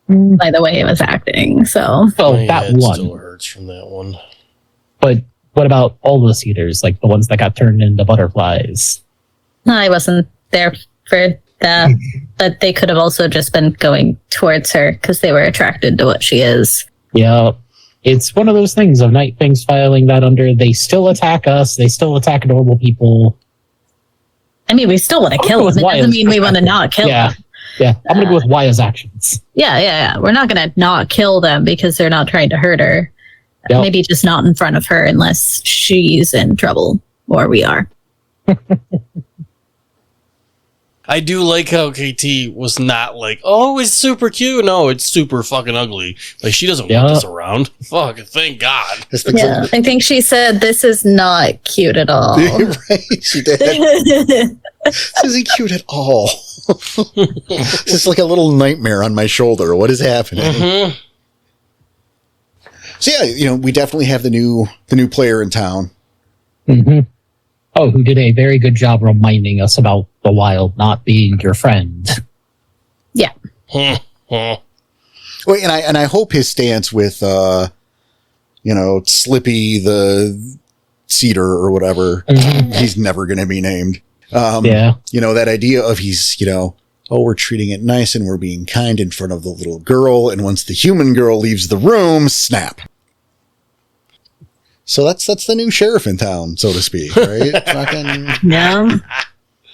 by the way it was acting. So Well, My that head one. still hurts from that one. But what about all the cedars, like the ones that got turned into butterflies? I wasn't there for that, but they could have also just been going towards her because they were attracted to what she is. Yeah. It's one of those things of Night Things filing that under. They still attack us. They still attack normal people. I mean, we still want to I'll kill go with them. It doesn't Wyatt's mean we want to not kill Yeah. them. Yeah. I'm going to go with Waya's actions. Yeah. We're not going to not kill them because they're not trying to hurt her. Yep. Maybe just not in front of her unless she's in trouble or we are. I do like how KT was not like, oh, it's super cute. No, it's super fucking ugly. Like, she doesn't want this around. Fuck, thank God. Yeah, I think she said, this is not cute at all. Right, she did. This isn't cute at all. This is like a little nightmare on my shoulder. What is happening? Mm-hmm. So yeah, we definitely have the new player in town. Mm-hmm. Oh, who did a very good job reminding us about the wild not being your friend. Yeah. Well, and I hope his stance with Slippy the Cedar or whatever, he's never going to be named. That idea of he's, we're treating it nice and we're being kind in front of the little girl, and once the human girl leaves the room, snap. So that's the new sheriff in town, so to speak, right? Yeah.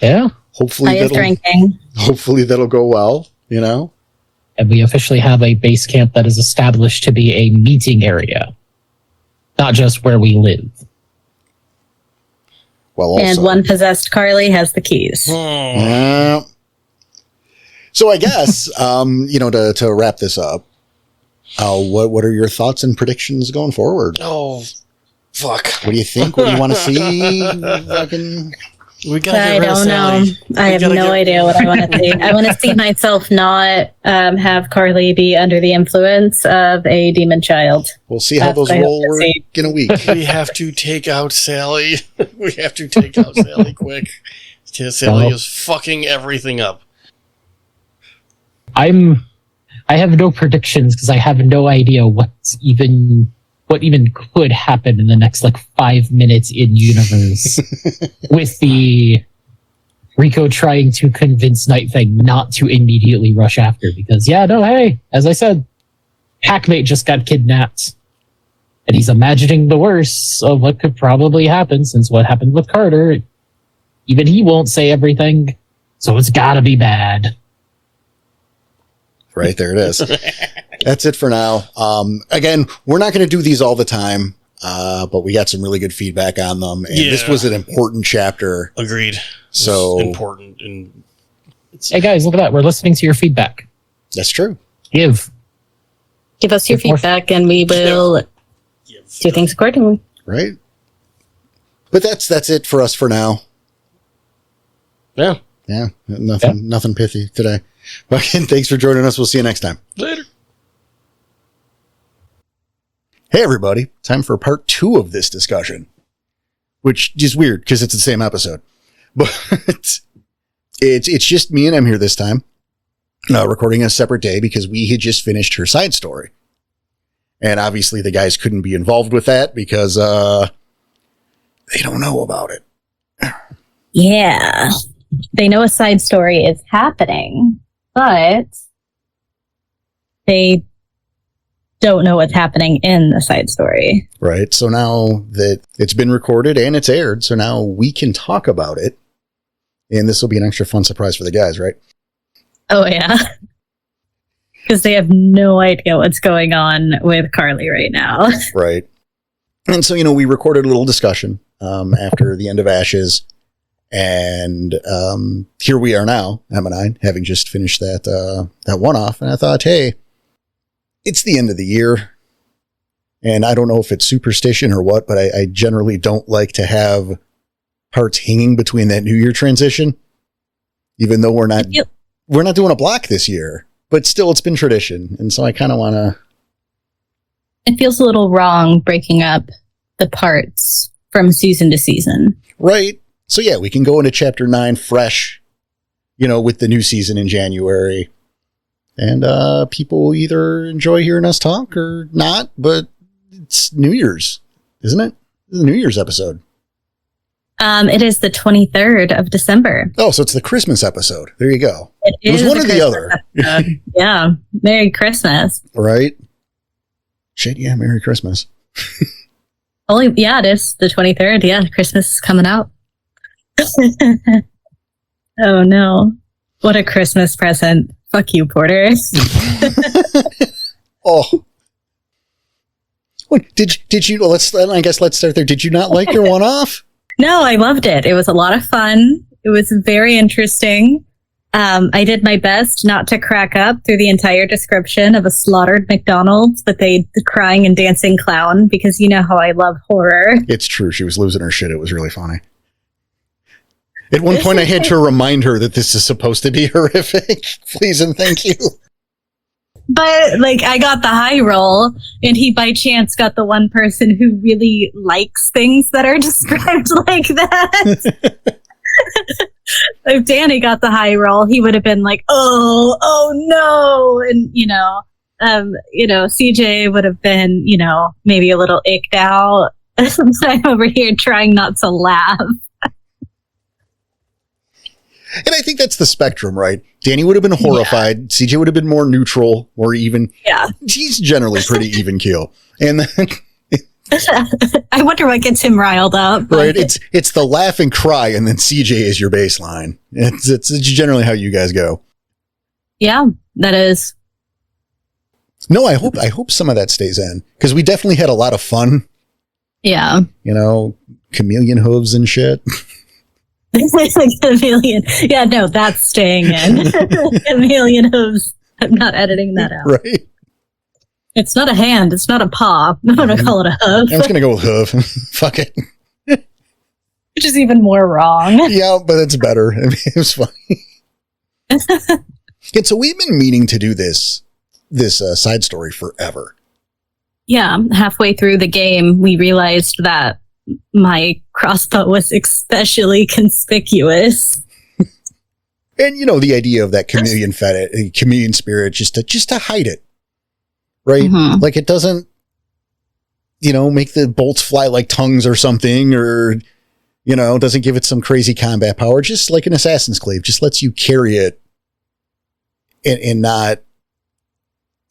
Yeah. Hopefully that'll go well, And we officially have a base camp that is established to be a meeting area, not just where we live. Well, also, and one possessed Carly has the keys. So I guess, to wrap this up, what are your thoughts and predictions going forward? Oh, fuck. What do you think? What do you want to see? We gotta I don't know. I have no idea what I want to see. I want to see myself not have Carly be under the influence of a demon child. We'll see how those roll work in a week. We have to take out Sally. We have to take out Sally quick. Sally is fucking everything up. I have no predictions because I have no idea what even could happen in the next 5 minutes in universe with the Rico trying to convince Night Thing not to immediately rush after because hey, as I said, Hackmate just got kidnapped and he's imagining the worst of what could probably happen since what happened with Carter. Even he won't say everything, so it's gotta be bad. Right, there it is. That's it for now. Again, we're not going to do these all the time, but we got some really good feedback on them. And this was an important chapter. Agreed. So important. And hey guys, look at that. We're listening to your feedback. That's true. Give us your feedback and we will do things accordingly. Right. But that's it for us for now. Yeah. Yeah. Nothing pithy today. Again, thanks for joining us. We'll see you next time. Later. Hey, everybody. Time for part 2 of this discussion, which is weird because it's the same episode. But it's just me and Em here this time, recording a separate day because we had just finished her side story. And obviously the guys couldn't be involved with that because they don't know about it. Yeah. They know a side story is happening, but they don't know what's happening in the side story. Right. So now that it's been recorded and it's aired, so now we can talk about it. And this will be an extra fun surprise for the guys, right? Oh, yeah. Because they have no idea what's going on with Carly right now. Right. And so, we recorded a little discussion after the end of Ashes. And here we are now, Em and I, having just finished that one-off. And I thought, hey, it's the end of the year. And I don't know if it's superstition or what, but I generally don't like to have parts hanging between that New Year transition. Even though we're not doing a block this year. But still, it's been tradition. And so I kind of want to... It feels a little wrong breaking up the parts from season to season. Right. So yeah, we can go into chapter 9 fresh, with the new season in January. And people will either enjoy hearing us talk or not, but it's New Year's, isn't it? It's a New Year's episode. It is the 23rd of December. Oh, so it's the Christmas episode. There you go. It was one or the other. Yeah. Merry Christmas. Right? Shit, yeah, Merry Christmas. It is the 23rd. Yeah, Christmas is coming out. Oh no. What a Christmas present. Fuck you, Porter. Oh. What, did you, let's start there. Did you not like your one-off? No, I loved it. It was a lot of fun. It was very interesting. I did my best not to crack up through the entire description of a slaughtered McDonald's with a crying and dancing clown, because you know how I love horror. It's true. She was losing her shit. It was really funny. At one point, I had to remind her that this is supposed to be horrific. Please and thank you. But, like, I got the high roll, and he by chance got the one person who really likes things that are described like that. If Danny got the high roll, he would have been like, oh no. And, CJ would have been, maybe a little icked out. I'm over here trying not to laugh. And I think that's the spectrum, right? Danny would have been horrified. Yeah. CJ would have been more neutral or even. Yeah. He's generally pretty even keel. And then I wonder what gets him riled up. Right. It's the laugh and cry, and then CJ is your baseline. It's generally how you guys go. Yeah, that is. No, I hope some of that stays in, because we definitely had a lot of fun. Yeah. Chameleon hooves and shit. Chameleon. Yeah, no, that's staying in. Chameleon hooves. I'm not editing that out. Right. It's not a hand. It's not a paw. I'm going to call it a hoof. I'm just going to go with hoof. Fuck it. Which is even more wrong. Yeah, but it's better. I mean, it was funny. And so we've been meaning to do this side story forever. Yeah, halfway through the game, we realized that my crossbow was especially conspicuous. And the idea of that chameleon chameleon spirit, just to hide it, right? Mm-hmm. Like it doesn't, make the bolts fly like tongues or something, or doesn't give it some crazy combat power. Just like an assassin's glaive, just lets you carry it and not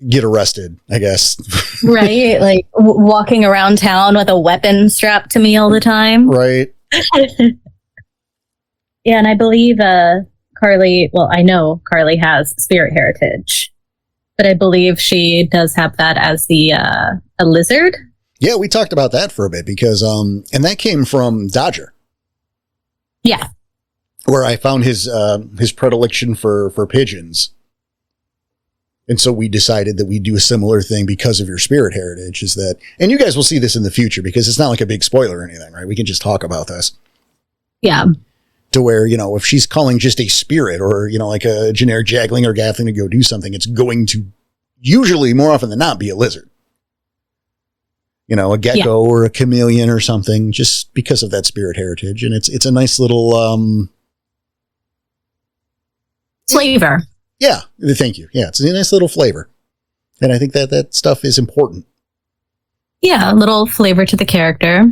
get arrested, I guess. Right, like walking around town with a weapon strapped to me all the time. Right. Yeah, and I believe Carly, well, I know Carly has spirit heritage, but I believe she does have that as a lizard. Yeah, we talked about that for a bit because, and that came from Dodger. Yeah. Where I found his predilection for pigeons. And so we decided that we'd do a similar thing because of your spirit heritage, is that, and you guys will see this in the future because it's not like a big spoiler or anything, right? We can just talk about this. Yeah. To where, if she's calling just a spirit or, like a generic Jagling or Gathling to go do something, it's going to usually, more often than not, be a lizard. A gecko or a chameleon or something, just because of that spirit heritage. And it's a nice little flavor. Yeah, thank you. Yeah, it's a nice little flavor. And I think that stuff is important. Yeah, a little flavor to the character.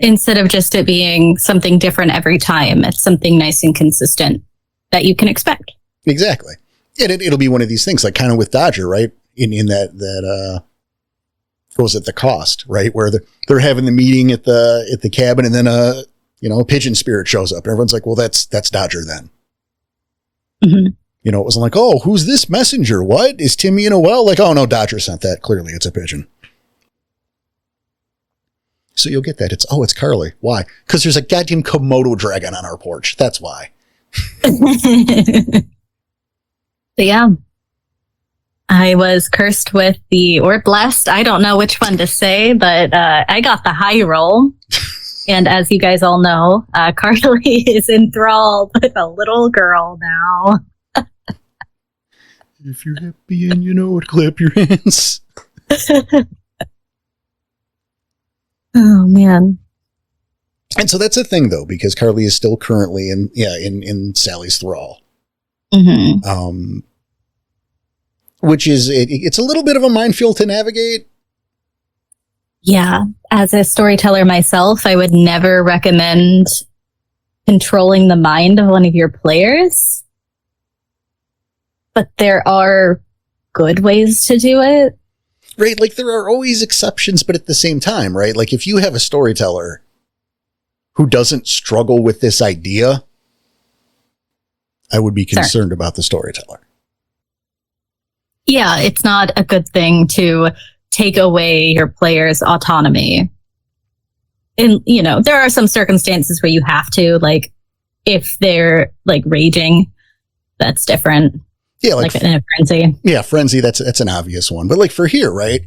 Instead of just it being something different every time, it's something nice and consistent that you can expect. Exactly. And it'll be one of these things, like kind of with Dodger, right? In that goes at the cost, right? Where they're having the meeting at the cabin, and then a pigeon spirit shows up, and everyone's like, well, that's Dodger then. Mm-hmm. It wasn't like, oh, who's this messenger? What? Is Timmy in a well? Like, oh, no, Dodger sent that. Clearly, it's a pigeon. So you'll get that. It's Carly. Why? Because there's a goddamn Komodo dragon on our porch. That's why. But yeah. I was cursed with or blessed. I don't know which one to say, but I got the high roll. And as you guys all know, Carly is enthralled with a little girl now. If you're happy and you know it, clap your hands. Oh, man. And so that's a thing, though, because Carly is still currently in Sally's thrall. Mm-hmm. Which is, it's a little bit of a minefield to navigate. Yeah. As a storyteller myself, I would never recommend controlling the mind of one of your players. But there are good ways to do it. Right, like there are always exceptions, but at the same time, right? Like if you have a storyteller who doesn't struggle with this idea, I would be concerned about the storyteller. Yeah, it's not a good thing to take away your player's autonomy. And, there are some circumstances where you have to, like, If they're like raging, that's different. Yeah, Like in a frenzy. Yeah, frenzy. That's an obvious one. But like for here, right?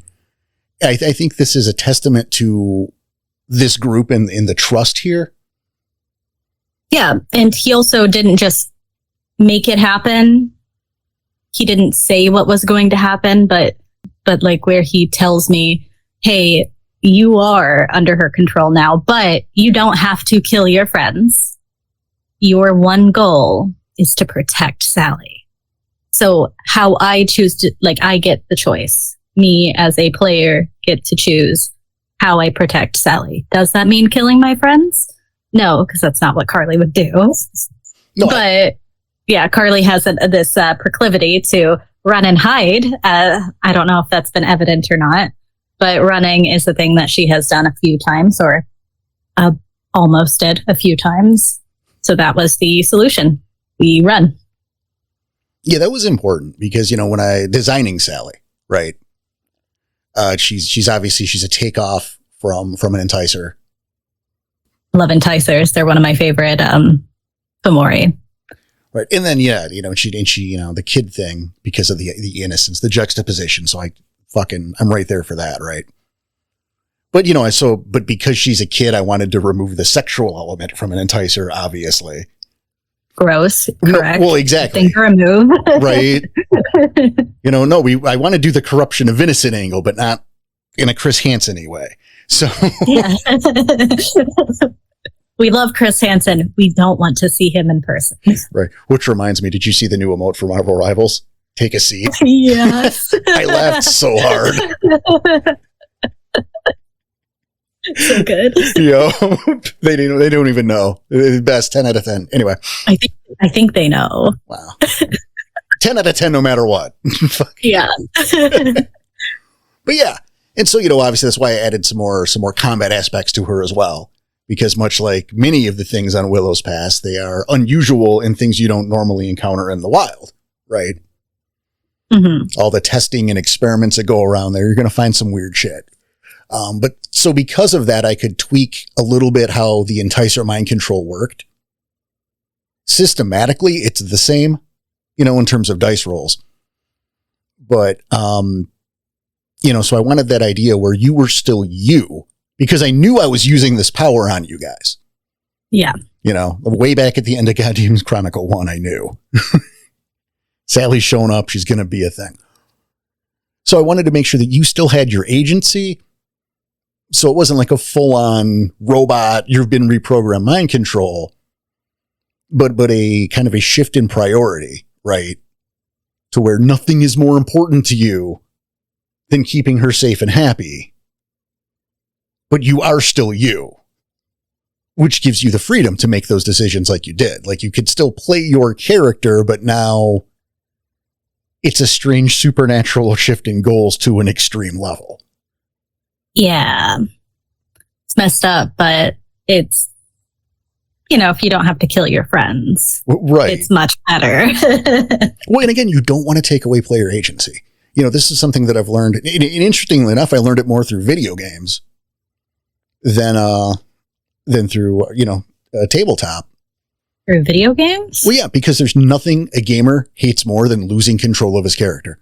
I think this is a testament to this group and in the trust here. Yeah, and he also didn't just make it happen. He didn't say what was going to happen, but like where he tells me, "Hey, you are under her control now, but you don't have to kill your friends. Your one goal is to protect Sally." So how I choose to, like, I get the choice. Me as a player get to choose how I protect Sally. Does that mean killing my friends? No, because that's not what Carly would do. No, But yeah, Carly has this proclivity to run and hide. I don't know if that's been evident or not, but running is the thing that she has done a few times, or almost did a few times. So that was the solution. We run. Yeah, that was important because, you know, when I designing Sally, right? She's obviously she's a takeoff from an enticer. Love enticers. They're one of my favorite Fomori. Right. And then, yeah, you know, she, you know, the kid thing because of the innocence, the juxtaposition. So I'm right there for that. Right. But, you know, but because she's a kid, I wanted to remove the sexual element from an enticer, obviously. Gross. Correct. Well, exactly. Thing to remove. Right. You know, no, I want to do the corruption of innocent angle, but not in a Chris Hansen-y way. So Yeah. We love Chris Hansen. We don't want to see him in person. right. Which reminds me, did you see the new emote for Marvel Rivals? Take a seat. Yes. I laughed so hard. So good. Yo, they don't even know. Best 10 out of 10. Anyway. I think they know. Wow. 10 out of 10 no matter what. Yeah. But yeah. And so, you know, obviously that's why I added some more combat aspects to her as well. Because much like many of the things on Willow's Pass, they are unusual and things you don't normally encounter in the wild, right? Mm-hmm. All the testing and experiments that go around there, you're going to find some weird shit. But so because of that, I could tweak a little bit how the enticer mind control worked. Systematically, it's the same, you know, in terms of dice rolls. But, you know, so I wanted that idea where you were still you, because I knew I was using this power on you guys. Yeah. You know, way back at the end of Goddamn Chronicle 1, I knew. Sally's showing up. She's going to be a thing. So I wanted to make sure that you still had your agency. So it wasn't like a full-on robot, you've been reprogrammed mind control, but a kind of a shift in priority, right? To where nothing is more important to you than keeping her safe and happy. But you are still you, which gives you the freedom to make those decisions like you did. Like you could still play your character, but now it's a strange supernatural shift in goals to an extreme level. Yeah. It's messed up, but it's, you know, if you don't have to kill your friends, right? It's much better. Well, and again, you don't want to take away player agency. You know, this is something that I've learned. And interestingly enough, I learned it more through video games than through, you know, tabletop. Through video games? Well, yeah, because there's nothing a gamer hates more than losing control of his character.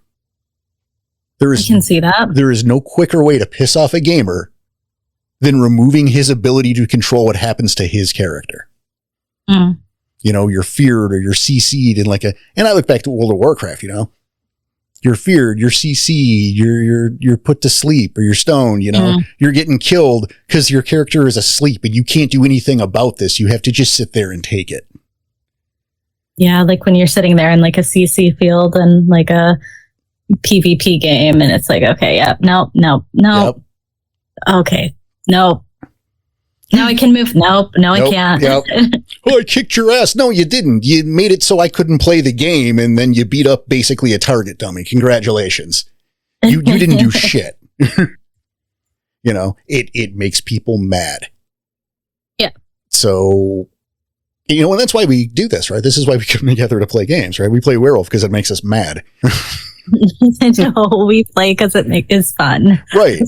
I can see that. There is no quicker way to piss off a gamer than removing his ability to control what happens to his character. Mm. You know, you're feared or you're CC'd in and I look back to World of Warcraft, you know, you're feared, you're CC'd, you're put to sleep or you're stoned, you know, you're getting killed because your character is asleep and you can't do anything about this. You have to just sit there and take it. Yeah. Like when you're sitting there in like a CC field and like a PvP game and it's like, okay, yep, nope. Yep. Okay, nope. Now I can move. Nope, I can't. Yep. Oh, I kicked your ass. No, you didn't. You made it so I couldn't play the game and then you beat up basically a target dummy. Congratulations. You didn't do shit. You know, it makes people mad. Yeah. So, you know, and that's why we do this, right? This is why we come together to play games, right? We play Werewolf because it makes us mad. No, we play because it's fun. Right.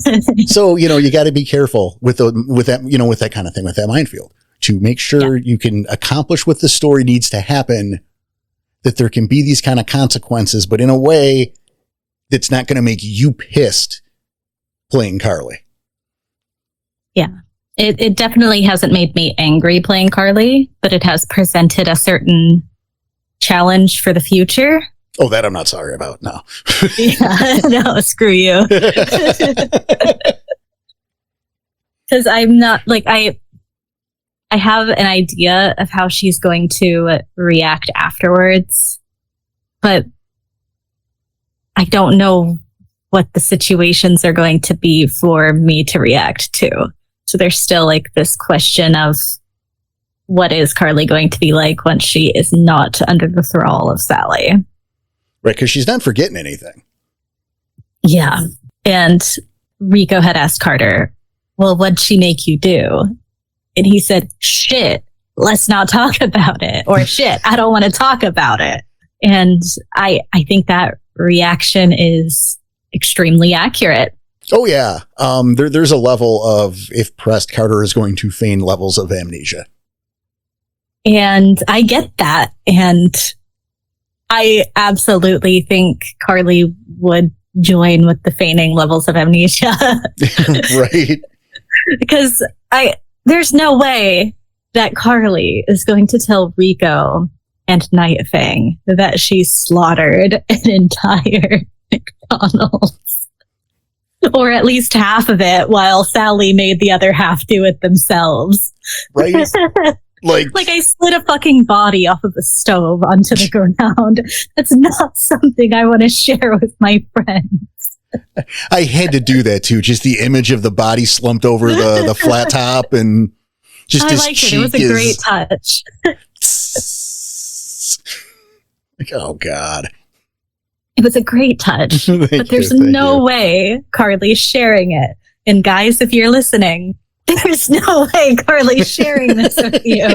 So, you know, you got to be careful with that, you know, with that kind of thing, with that minefield. to make sure you can accomplish what the story needs to happen, that there can be these kind of consequences, but in a way that's not going to make you pissed playing Carly. Yeah. It definitely hasn't made me angry playing Carly, but it has presented a certain challenge for the future. Oh, that I'm not sorry about. No. Yeah, no, screw you. Because I'm not like I have an idea of how she's going to react afterwards, but I don't know what the situations are going to be for me to react to. So there's still like this question of what is Carly going to be like once she is not under the thrall of Sally? Right, because she's not forgetting anything. Yeah. And Rico had asked Carter, well, what'd she make you do? And he said, shit, let's not talk about it. Or shit, I don't want to talk about it. And I think that reaction is extremely accurate. Oh, yeah. There's a level of, if pressed, Carter is going to feign levels of amnesia. And I get that. And I absolutely think Carly would join with the feigning levels of amnesia. Right. Because there's no way that Carly is going to tell Rico and Night Fang that she slaughtered an entire McDonald's. Or at least half of it, while Sally made the other half do it themselves. Right? Like I slid a fucking body off of the stove onto the ground. That's not something I want to share with my friends. I had to do that too. Just the image of the body slumped over the flat top, and just I liked it. It was a great touch. Like, oh God. It was a great touch, but there's no way Carly's sharing it. And guys, if you're listening, there's no way Carly's sharing this with you.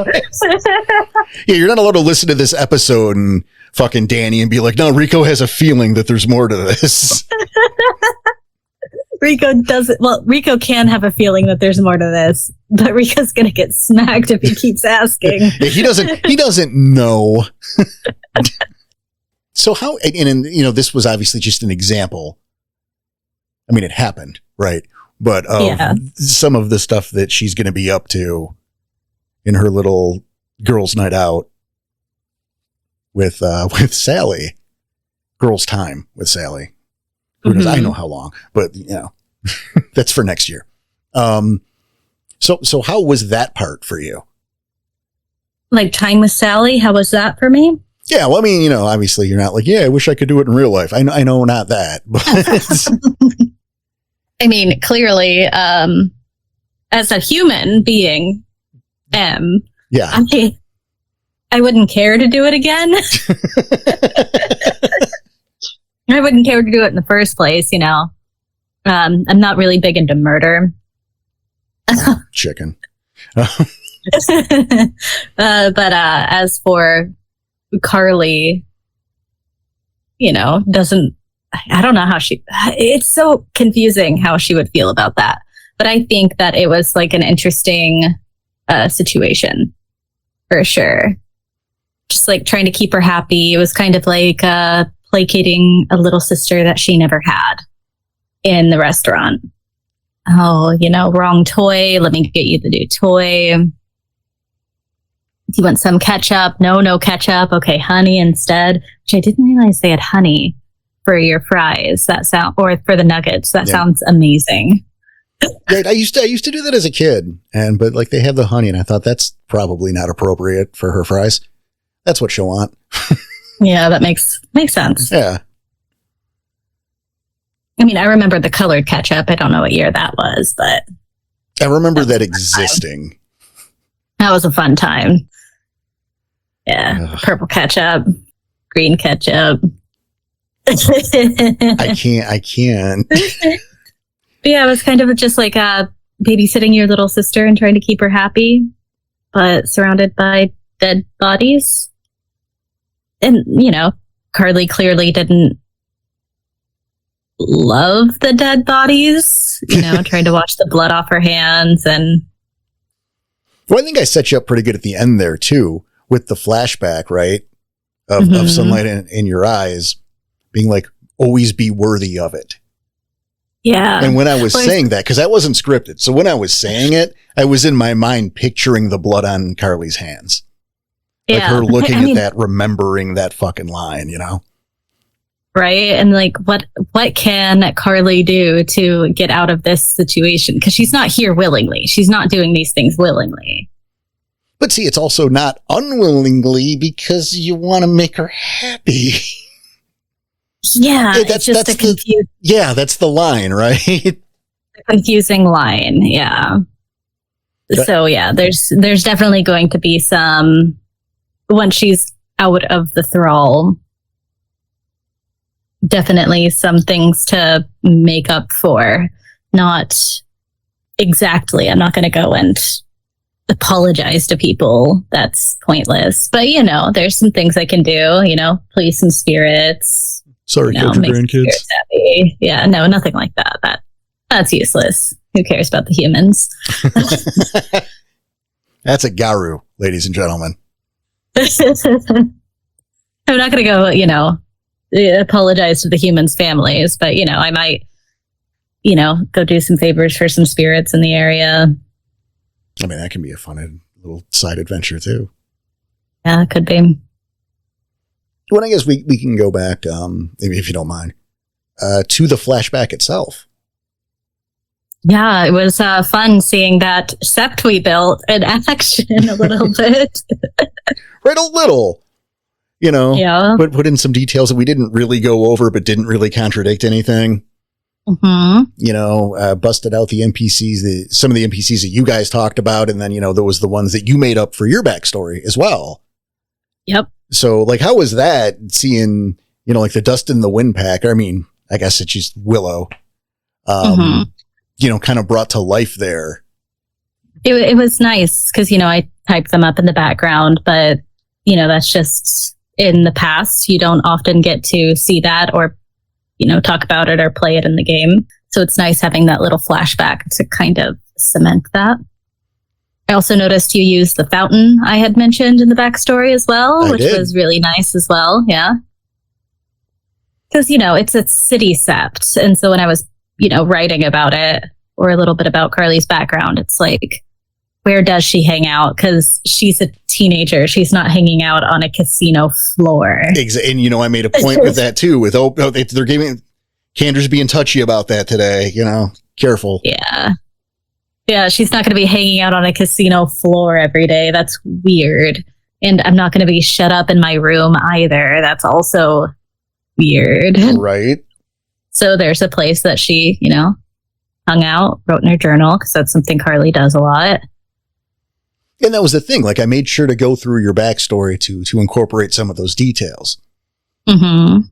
Yeah, you're not allowed to listen to this episode and fucking Danny and be like, no, Rico has a feeling that there's more to this. Rico doesn't. Well, Rico can have a feeling that there's more to this, but Rico's gonna get smacked if he keeps asking. Yeah, he doesn't know. So how, and you know, this was obviously just an example. I mean, it happened, right? But some of the stuff that she's going to be up to in her little girls' night out with Sally, girls' time with Sally. Who knows? I know how long, but you know, that's for next year. So how was that part for you? Like time with Sally, how was that for me? Yeah, well, I mean, you know, obviously you're not like, yeah, I wish I could do it in real life. I know not that, but I mean, clearly, as a human being, yeah, I wouldn't care to do it again. I wouldn't care to do it in the first place, you know. I'm not really big into murder. Chicken. But as for Carly, you know, I don't know how it's so confusing how she would feel about that. But I think that it was like an interesting situation for sure. Just like trying to keep her happy. It was kind of like placating a little sister that she never had in the restaurant. Oh, you know, wrong toy. Let me get you the new toy. Do you want some ketchup? No ketchup. Okay, honey instead. Which I didn't realize they had honey for your fries. Or for the nuggets. That sounds amazing. Right, I used to do that as a kid, but like they have the honey, and I thought that's probably not appropriate for her fries. That's what she'll want. Yeah, that makes sense. Yeah. I mean, I remember the colored ketchup. I don't know what year that was, but I remember that existing. That was a fun time. Yeah, purple ketchup, green ketchup. I can't. But yeah, it was kind of just like babysitting your little sister and trying to keep her happy, but surrounded by dead bodies. And, you know, Carly clearly didn't love the dead bodies, you know, trying to wash the blood off her hands. And Well, I think I set you up pretty good at the end there too, with the flashback, right? Of sunlight in your eyes being like, always be worthy of it. Yeah. And when I was saying that, because that wasn't scripted. So when I was saying it, I was in my mind picturing the blood on Carly's hands. Like her looking at that, remembering that fucking line, you know? Right. And like, what can Carly do to get out of this situation? Because she's not here willingly. She's not doing these things willingly. But see, it's also not unwillingly because you want to make her happy. Yeah, it's just a confusing. Yeah, that's the line, right? Confusing line. Yeah. So yeah, there's definitely going to be some, once she's out of the thrall, definitely some things to make up for. Not exactly. I'm not going to go and apologize to people. That's pointless. But you know, there's some things I can do. You know, please some spirits. Sorry, killed your grandkids. Yeah, no, nothing like that. That's useless. Who cares about the humans? That's a Garu, ladies and gentlemen. I'm not going to go, you know, apologize to the humans' families, but, you know, I might, you know, go do some favors for some spirits in the area. I mean, that can be a fun little side adventure, too. Yeah, it could be. Well, I guess we can go back, if you don't mind, to the flashback itself. Yeah, it was fun seeing that sept we built in action a little bit. Right, a little. You know, yeah. Put in some details that we didn't really go over, but didn't really contradict anything. Mm-hmm. You know, busted out the NPCs, some of the NPCs that you guys talked about, and then, you know, there was the ones that you made up for your backstory as well. Yep. So, like, how was that seeing, you know, like the Dust in the Wind pack? I mean, I guess it's just Willow, you know, kind of brought to life there. It was nice because, you know, I typed them up in the background, but, you know, that's just in the past. You don't often get to see that or, you know, talk about it or play it in the game. So it's nice having that little flashback to kind of cement that. I also noticed you used the fountain I had mentioned in the backstory as well, which was really nice as well. Yeah. Because, you know, it's a city sept. And so when I was, you know, writing about it or a little bit about Carly's background, it's like, where does she hang out? Because she's a teenager. She's not hanging out on a casino floor. And, you know, I made a point with that too, with, they're giving Cander's being touchy about that today, you know, careful. Yeah. Yeah, she's not going to be hanging out on a casino floor every day. That's weird. And I'm not going to be shut up in my room either. That's also weird. Right. So there's a place that she, you know, hung out, wrote in her journal, because that's something Carly does a lot. And that was the thing. Like, I made sure to go through your backstory to incorporate some of those details. Mm-hmm.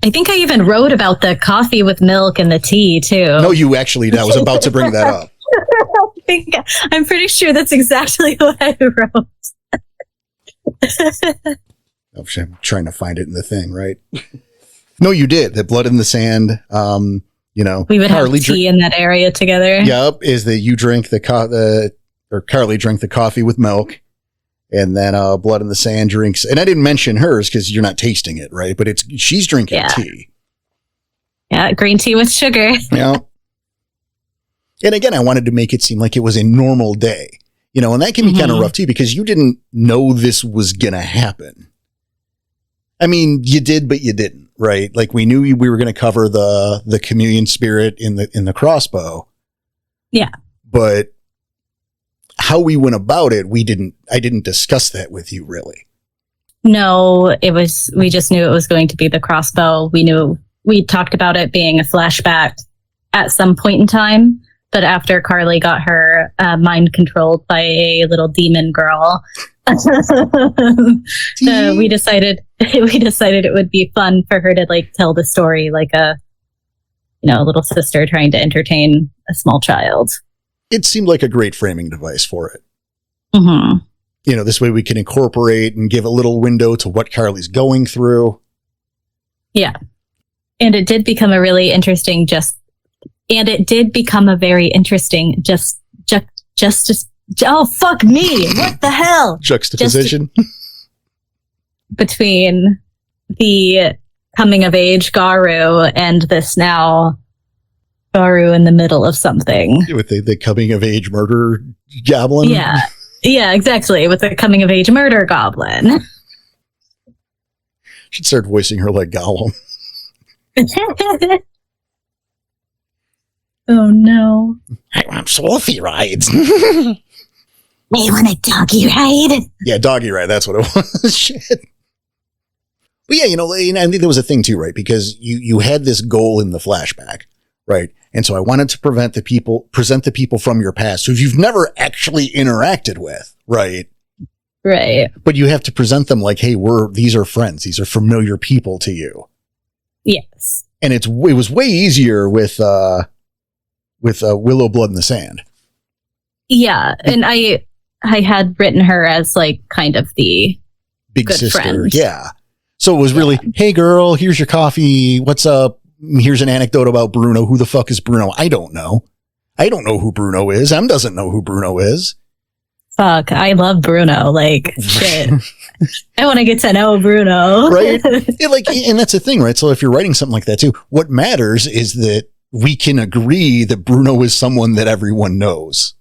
I think I even wrote about the coffee with milk and the tea, too. No, you actually, I was about to bring that up. I'm pretty sure that's exactly what I wrote. I'm trying to find it in the thing, right? No, you did. The blood in the sand. You know, we would Carly have tea in that area together. Yep, is that you drink or Carly drank the coffee with milk, and then blood in the sand drinks. And I didn't mention hers because you're not tasting it, right? But she's drinking tea. Yeah, green tea with sugar. Yeah. And again, I wanted to make it seem like it was a normal day, you know, and that can be kind of rough too because you didn't know this was gonna happen. I mean, you did, but you didn't, right? Like we knew we were going to cover the communion spirit in the crossbow. Yeah. But how we went about it, I didn't discuss that with you really. No, we just knew it was going to be the crossbow. We talked about it being a flashback at some point in time, but after Carly got her mind controlled by a little demon girl, we decided it would be fun for her to like tell the story like a little sister trying to entertain a small child. It seemed like a great framing device for it. Mm-hmm. You know, this way we can incorporate and give a little window to what Carly's going through. Yeah. And it did become a very interesting Oh, fuck me. What the hell? Juxtaposition. Between the coming of age Garu and this now Garu in the middle of something. With the coming of age murder goblin. Yeah. Yeah, exactly. With the coming of age murder goblin. Should start voicing her like Gollum. Oh no. I want Sophie rides. They want a doggy ride? Yeah, doggy ride. That's what it was. Shit. But yeah, I think there was a thing too, right? Because you had this goal in the flashback, right? And so I wanted to present the people from your past who you've never actually interacted with, right? Right. But you have to present them like, hey, these are friends. These are familiar people to you. Yes. And it was way easier with Willow Blood in the Sand. Yeah, and I had written her as like kind of the big good sister. friend. Yeah. So it was really, hey girl, here's your coffee. What's up? Here's an anecdote about Bruno. Who the fuck is Bruno? I don't know. I don't know who Bruno is. Em doesn't know who Bruno is. Fuck, I love Bruno. Like, shit. I want to get to know Bruno. Right? And that's the thing, right? So if you're writing something like that too, what matters is that we can agree that Bruno is someone that everyone knows.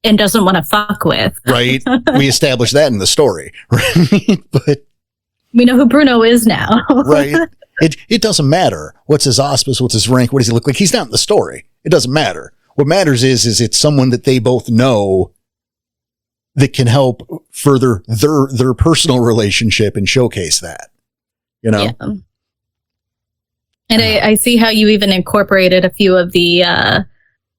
And doesn't want to fuck with. Right? We established that in the story. Right? But we know who Bruno is now. Right? It doesn't matter. What's his auspice? What's his rank? What does he look like? He's not in the story. It doesn't matter. What matters is it's someone that they both know that can help further their personal relationship and showcase that. Yeah. And I see how you even incorporated a few of the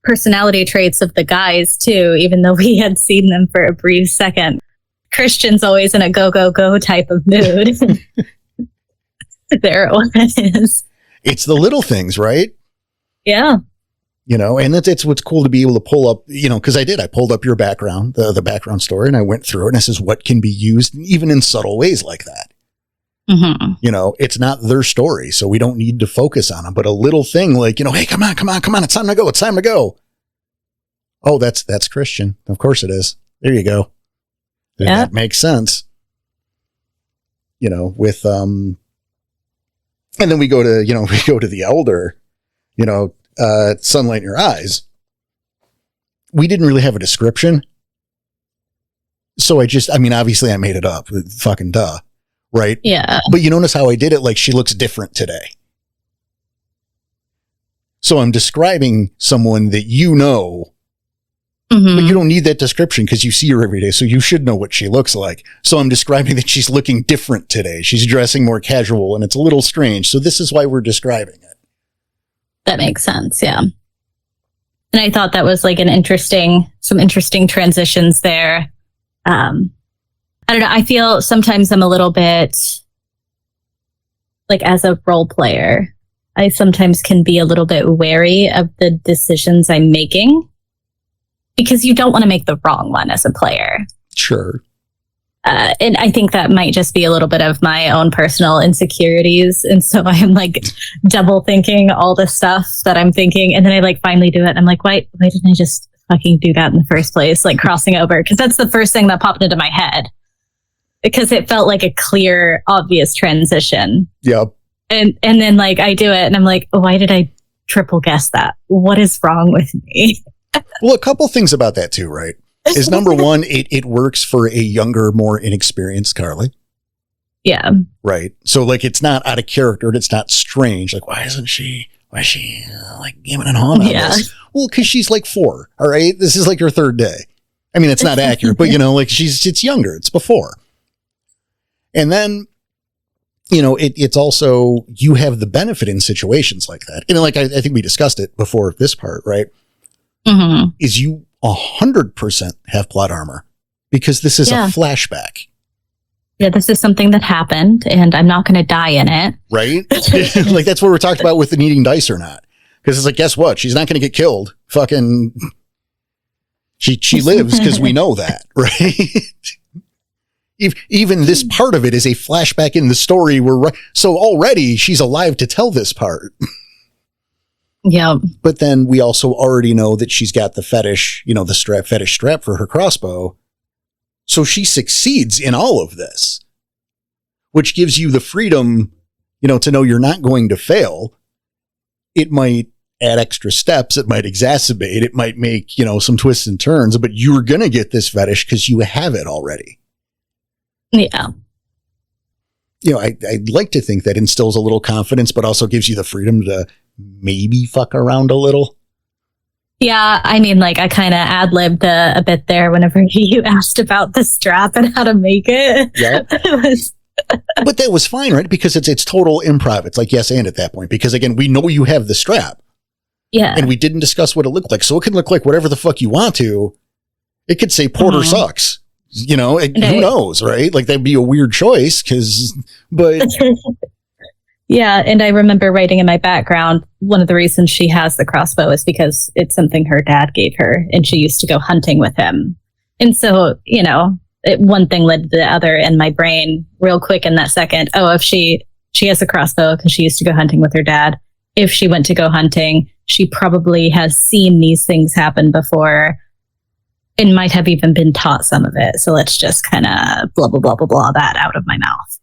personality traits of the guys too, even though we had seen them for a brief second. Christian's always in a go, go, go type of mood. There it is. It's the little things, right? Yeah. And it's what's cool to be able to pull up, because I pulled up your background, the background story, and I went through it, and I says, what can be used even in subtle ways like that? Mm-hmm. It's not their story, so we don't need to focus on them, but a little thing like, hey, come on. It's time to go. Oh, that's Christian. Of course it is. There you go. Yeah. That makes sense. With, and then we go to the elder, sunlight in your eyes. We didn't really have a description. So obviously I made it up. Fucking duh. Right? Yeah. But you notice how I did it? Like she looks different today. So I'm describing someone that but you don't need that description because you see her every day. So you should know what she looks like. So I'm describing that she's looking different today. She's dressing more casual and it's a little strange. So this is why we're describing it. That makes sense. Yeah. And I thought that was like some interesting transitions there. I don't know. I feel sometimes I'm a little bit like as a role player, I sometimes can be a little bit wary of the decisions I'm making because you don't want to make the wrong one as a player. Sure. And I think that might just be a little bit of my own personal insecurities. And so I'm like double thinking all the stuff that I'm thinking. And then I like finally do it. And I'm like, why didn't I just fucking do that in the first place? Like crossing over. Cause that's the first thing that popped into my head because it felt like a clear, obvious transition. Yep. And then like I do it and I'm like, why did I triple guess that? What is wrong with me? Well, a couple things about that too, right? Is number one, it works for a younger, more inexperienced Carly. Yeah. Right. So like, it's not out of character. It's not strange. Like, why is she like giving and hawing on this? Well, cause she's like 4. All right. This is like her 3rd day. I mean, it's not accurate, but like it's younger. It's before. And then, it's also, you have the benefit in situations like that. And like, I think we discussed it before this part, right? Mm-hmm. Is you 100% have plot armor because this is a flashback. Yeah, this is something that happened and I'm not going to die in it. Right? Like that's what we're talking about with the needing dice or not. Because it's like, guess what? She's not going to get killed. Fucking she lives because we know that, right? Even this part of it is a flashback in the story. So already she's alive to tell this part. Yep. But then we also already know that she's got the fetish, the fetish strap for her crossbow. So she succeeds in all of this, which gives you the freedom, to know you're not going to fail. It might add extra steps. It might exacerbate. It might make, some twists and turns, but you're going to get this fetish because you have it already. Yeah. I'd like to think that instills a little confidence, but also gives you the freedom to maybe fuck around a little. Yeah, I mean, I kind of ad-libbed a bit there whenever you asked about the strap and how to make it. Yeah. But that was fine, right? Because it's total improv. It's like yes and at that point. Because again, we know you have the strap. Yeah. And we didn't discuss what it looked like. So it can look like whatever the fuck you want to. It could say Porter sucks. Who knows, right? Like that'd be a weird choice but yeah, and I remember writing in my background, one of the reasons she has the crossbow is because it's something her dad gave her, and she used to go hunting with him. And so, one thing led to the other in my brain real quick in that second. Oh, if she has a crossbow because she used to go hunting with her dad. If she went to go hunting, she probably has seen these things happen before and might have even been taught some of it. So let's just kind of blah, blah, blah, blah, blah that out of my mouth.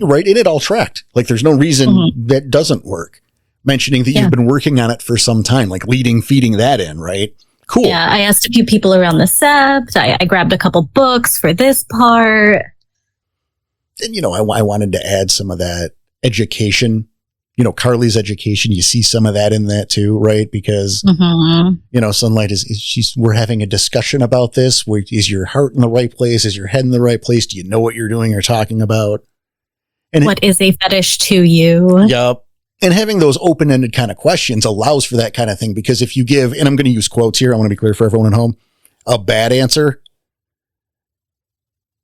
Right. And it all tracked. Like there's no reason that doesn't work. Mentioning that you've been working on it for some time, like feeding that in, right? Cool. Yeah. I asked a few people around the sept. I grabbed a couple books for this part. And, I wanted to add some of that education, Carly's education. You see some of that in that too, right? Because, Sunlight we're having a discussion about this. Is your heart in the right place? Is your head in the right place? Do you know what you're doing or talking about? And what is a fetish to you? Yep. And having those open-ended kind of questions allows for that kind of thing. Because if you give, and I'm going to use quotes here, I want to be clear for everyone at home, a bad answer,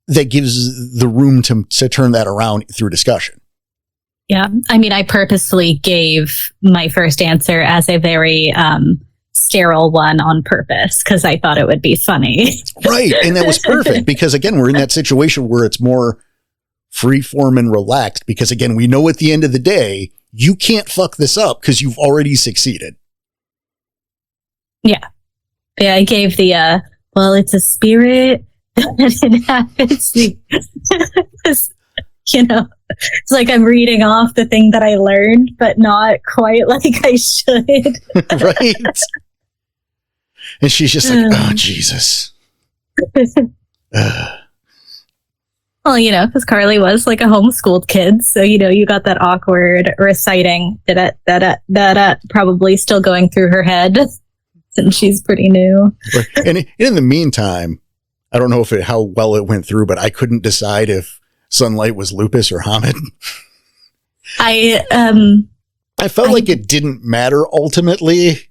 that gives the room to turn that around through discussion. Yeah. I mean, I purposely gave my first answer as a very sterile one on purpose because I thought it would be funny. Right. And that was perfect because, again, we're in that situation where it's more free form and relaxed because, again, we know at the end of the day, you can't fuck this up because you've already succeeded. Yeah. Yeah. I gave the, it's a spirit that inhabits the, it's like I'm reading off the thing that I learned, but not quite like I should. Right. And she's just like, oh, Jesus. Well, because Carly was like a homeschooled kid. So, you got that awkward reciting that probably still going through her head since she's pretty new. And in the meantime, I don't know how well it went through, but I couldn't decide if Sunlight was Lupus or Hamid. I felt like it didn't matter ultimately.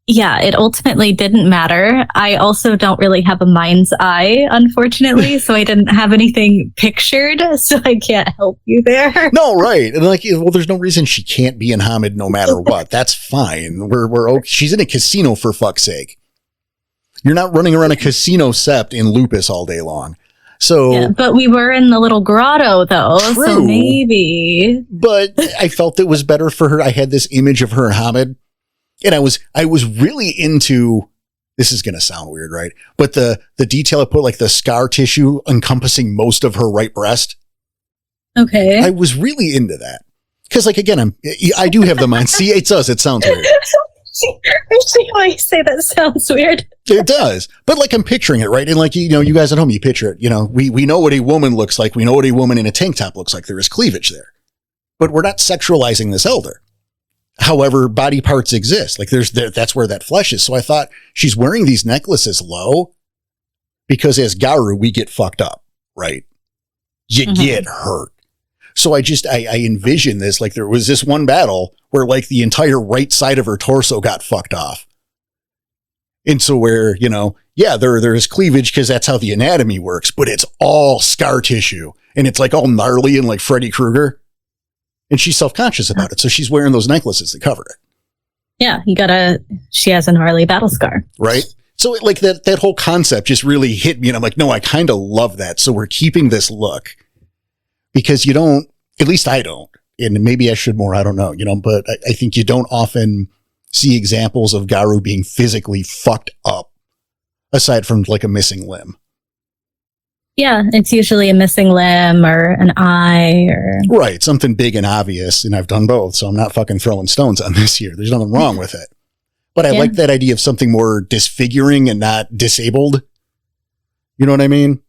Yeah, it ultimately didn't matter. I also don't really have a mind's eye, unfortunately, so I didn't have anything pictured, so I can't help you there. No, right. And there's no reason she can't be in Hamid no matter what. That's fine. We're okay. She's in a casino for fuck's sake. You're not running around a casino sept in Lupus all day long. So, yeah, but we were in the little grotto, though, true, so maybe. But I felt it was better for her. I had this image of her and Hamid, and I was really into. This is going to sound weird, right? But the detail I put, like the scar tissue encompassing most of her right breast. Okay, I was really into that because, again, I do have the mind. See, it does. It sounds weird. I see why you say that sounds weird. It does. But I'm picturing it, right? And you guys at home, you picture it. We know what a woman looks like. We know what a woman in a tank top looks like. There is cleavage there. But we're not sexualizing this elder. However, body parts exist. That's where that flesh is. So I thought she's wearing these necklaces low because as Garu, we get fucked up, right? You get hurt. So I envision this, there was this one battle where the entire right side of her torso got fucked off. And so where, there is cleavage because that's how the anatomy works, but it's all scar tissue and it's all gnarly and like Freddy Krueger. And she's self-conscious about it. So she's wearing those necklaces that cover it. Yeah. She has a gnarly battle scar. Right. So that whole concept just really hit me. And I'm like, no, I kind of love that. So we're keeping this look because at least I don't. and maybe I should more, I don't know, but I think you don't often see examples of Garu being physically fucked up aside from like a missing limb. Yeah, it's usually a missing limb or an eye or... Right, something big and obvious, and I've done both, so I'm not fucking throwing stones on this here. There's nothing wrong with it. But I like that idea of something more disfiguring and not disabled. You know what I mean?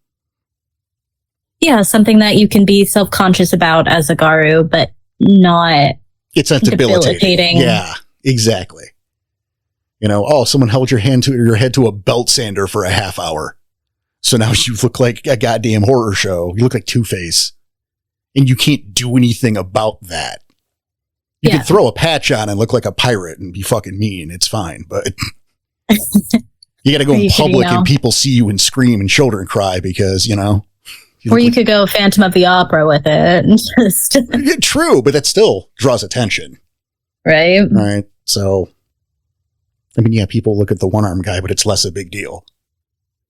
Yeah, something that you can be self-conscious about as a Garu, but not... It's not debilitating. Yeah, exactly. Someone held your head to a belt sander for a half hour. So now you look like a goddamn horror show. You look like Two-Face. And you can't do anything about that. You can throw a patch on and look like a pirate and be fucking mean. It's fine. But you got to go in public and people see you and scream and shoulder cry because, Or you could go Phantom of the Opera with it. And just True, but that still draws attention. Right? Right. So, people look at the one-arm guy, but it's less a big deal.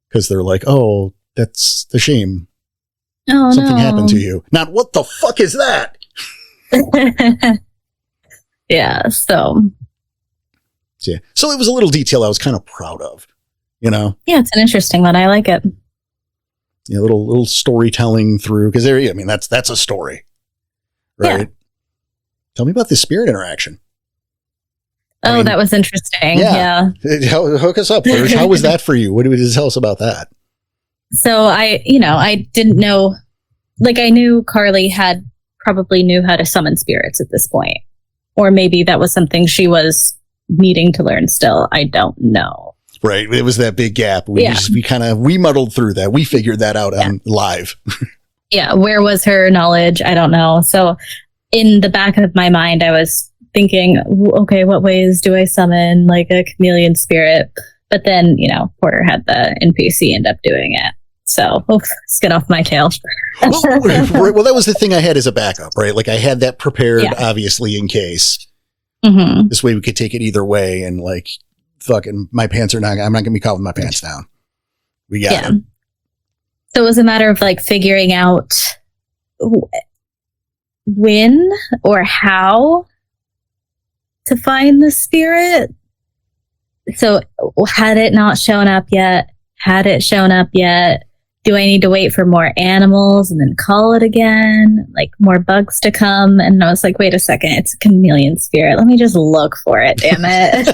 Because they're like, oh, that's the shame. Oh, Something happened to you. Not, what the fuck is that? Yeah, so. Yeah. So it was a little detail I was kind of proud of, Yeah, it's an interesting one. I like it. Yeah, little storytelling through, because that's a story. Right? Yeah. Tell me about the spirit interaction. Oh, that was interesting. Yeah. Hook us up first. How was that for you? What did you tell us about that? So I didn't know, I knew Carly probably knew how to summon spirits at this point. Or maybe that was something she was needing to learn still. I don't know. Right. It was that big gap. We muddled through that. We figured that out on live. Yeah. Where was her knowledge? I don't know. So in the back of my mind, I was thinking, okay, what ways do I summon like a chameleon spirit? But then, Porter had the NPC end up doing it. So let's get off my tail. Well, that was the thing I had as a backup, right? Like I had that prepared, obviously, in case. Mm-hmm. This way we could take it either way. And fucking my pants I'm not going to be caught with my pants down. We got it. So it was a matter of figuring out when or how to find the spirit. So had it not shown up yet? Had it shown up yet? Do I need to wait for more animals and then call it again? More bugs to come? And I was like, wait a second, it's a chameleon spirit. Let me just look for it, damn it.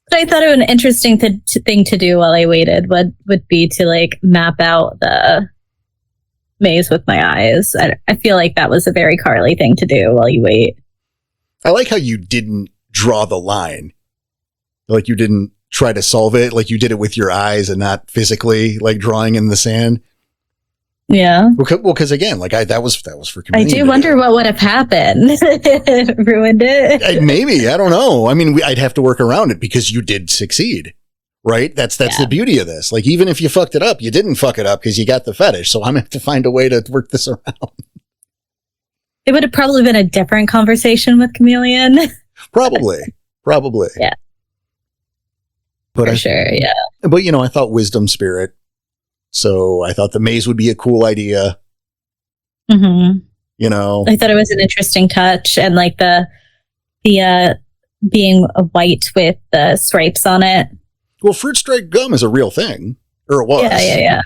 But I thought it was an interesting thing to do while I waited would be to map out the maze with my eyes. I feel like that was a very Carly thing to do while you wait. I like how you didn't draw the line. You didn't try to solve it. You did it with your eyes and not physically drawing in the sand. Yeah. Well, because again, that was for community. I do wonder what would have happened. Ruined it. Maybe. I don't know. I'd have to work around it because you did succeed. Right? That's the beauty of this. Even if you fucked it up, you didn't fuck it up because you got the fetish. So I'm going to have to find a way to work this around. It would have probably been a different conversation with Chameleon. Probably. Yeah. But for sure, yeah. But, I thought wisdom spirit. So I thought the maze would be a cool idea. Mm-hmm. I thought it was an interesting touch. And the being white with the stripes on it. Well, fruit stripe gum is a real thing. Or it was. Yeah.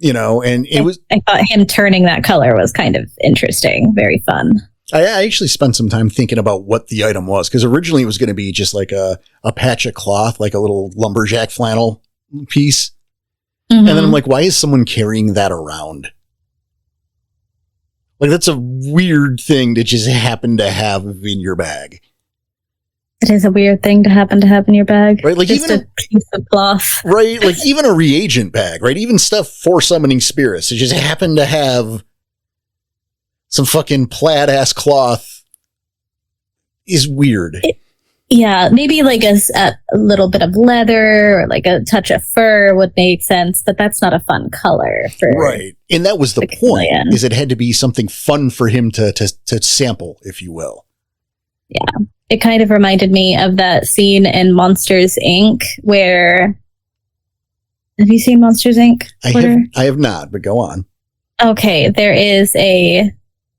And it was... I thought him turning that color was kind of interesting. Very fun. I actually spent some time thinking about what the item was, because originally it was going to be just a patch of cloth, a little lumberjack flannel piece. Mm-hmm. And then I'm like, why is someone carrying that around? That's a weird thing to just happen to have in your bag. It is a weird thing to have in your bag. Right? Just even a piece of cloth. Right? Even a reagent bag, right? Even stuff for summoning spirits. It just happened to have some fucking plaid ass cloth is weird. Maybe a little bit of leather or a touch of fur would make sense, but that's not a fun color for right. And that was the point, is it had to be something fun for him to sample, if you will. Yeah. It kind of reminded me of that scene in Monsters, Inc. where Have you seen Monsters Inc.? I have not, but go on. Okay, there is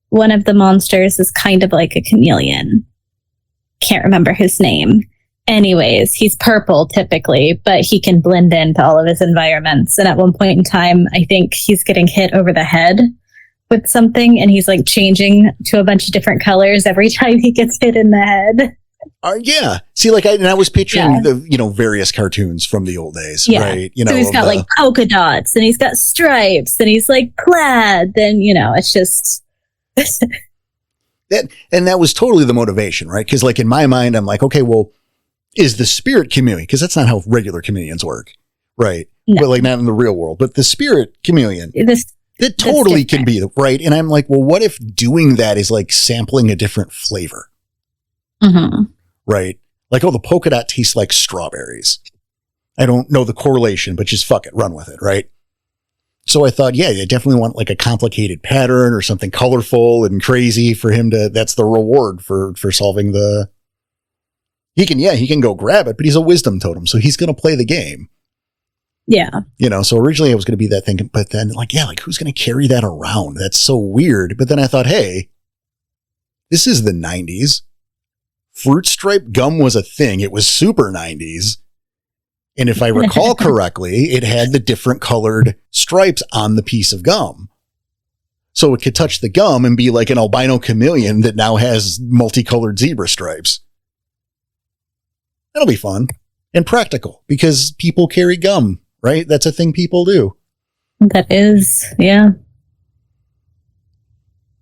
one of the monsters is kind of like a chameleon. Can't remember his name. Anyways, he's purple typically, but he can blend into all of his environments. And at one point in time, I think he's getting hit over the head with something, and he's like changing to a bunch of different colors every time he gets hit in the head. Yeah. See, like I was picturing the various cartoons from the old days, right? So he's got like polka dots, and he's got stripes, and he's like plaid. Then it's just that was totally the motivation, right? Because like in my mind, I'm like, okay, well, is the spirit chameleon, because that's not how regular chameleons work, right? No. But like not in the real world, but the spirit chameleon, it totally can be, right? And I'm like, well, what if doing that is like sampling a different flavor? Mm-hmm. Right? Like, oh, the polka dot tastes like strawberries. I don't know the correlation, but just fuck it, run with it, right? So I thought, yeah, I definitely want like a complicated pattern or something colorful and crazy for him to, that's the reward for solving he can go grab it, but he's a wisdom totem, so he's going to play the game. Yeah. So originally I was going to be that thing, but then like who's going to carry that around? That's so weird. But then I thought, hey, this is the 90s. Fruit stripe gum was a thing. It was super 90s. And if I recall correctly, it had the different colored stripes on the piece of gum. So it could touch the gum and be like an albino chameleon that now has multicolored zebra stripes. That'll be fun and practical because people carry gum, right? That's a thing people do. That is, yeah.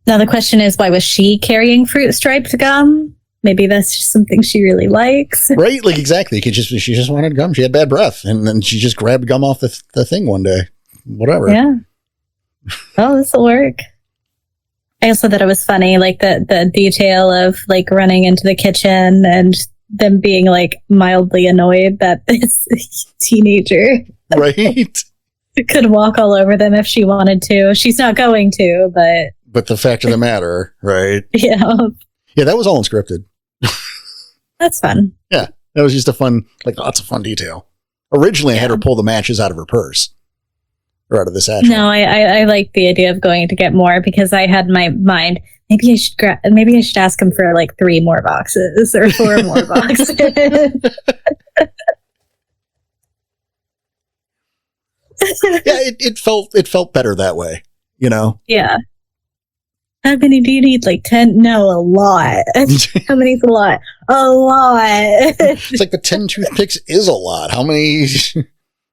Now the question is, why was she carrying fruit striped gum? Maybe that's just something she really likes. Right? Like exactly. She just wanted gum. She had bad breath. And then she just grabbed gum off the thing one day. Whatever. Yeah. Oh, this will work. I also thought it was funny, like the detail of like running into the kitchen and them being like mildly annoyed that this teenager right could walk all over them if she wanted to. She's not going to, but the fact of the matter, right? Yeah. That was all unscripted. That's fun. Yeah, that was just a fun, like lots of fun detail. Originally, I had her pull the matches out of her purse or out of the satchel. No, I like the idea of going to get more because I had my mind. Maybe I should ask him for like 3 more boxes or 4 more boxes. It felt better that way, Yeah. How many do you need? Like 10? No, a lot. How many is a lot? A lot. It's like the 10 toothpicks is a lot. How many?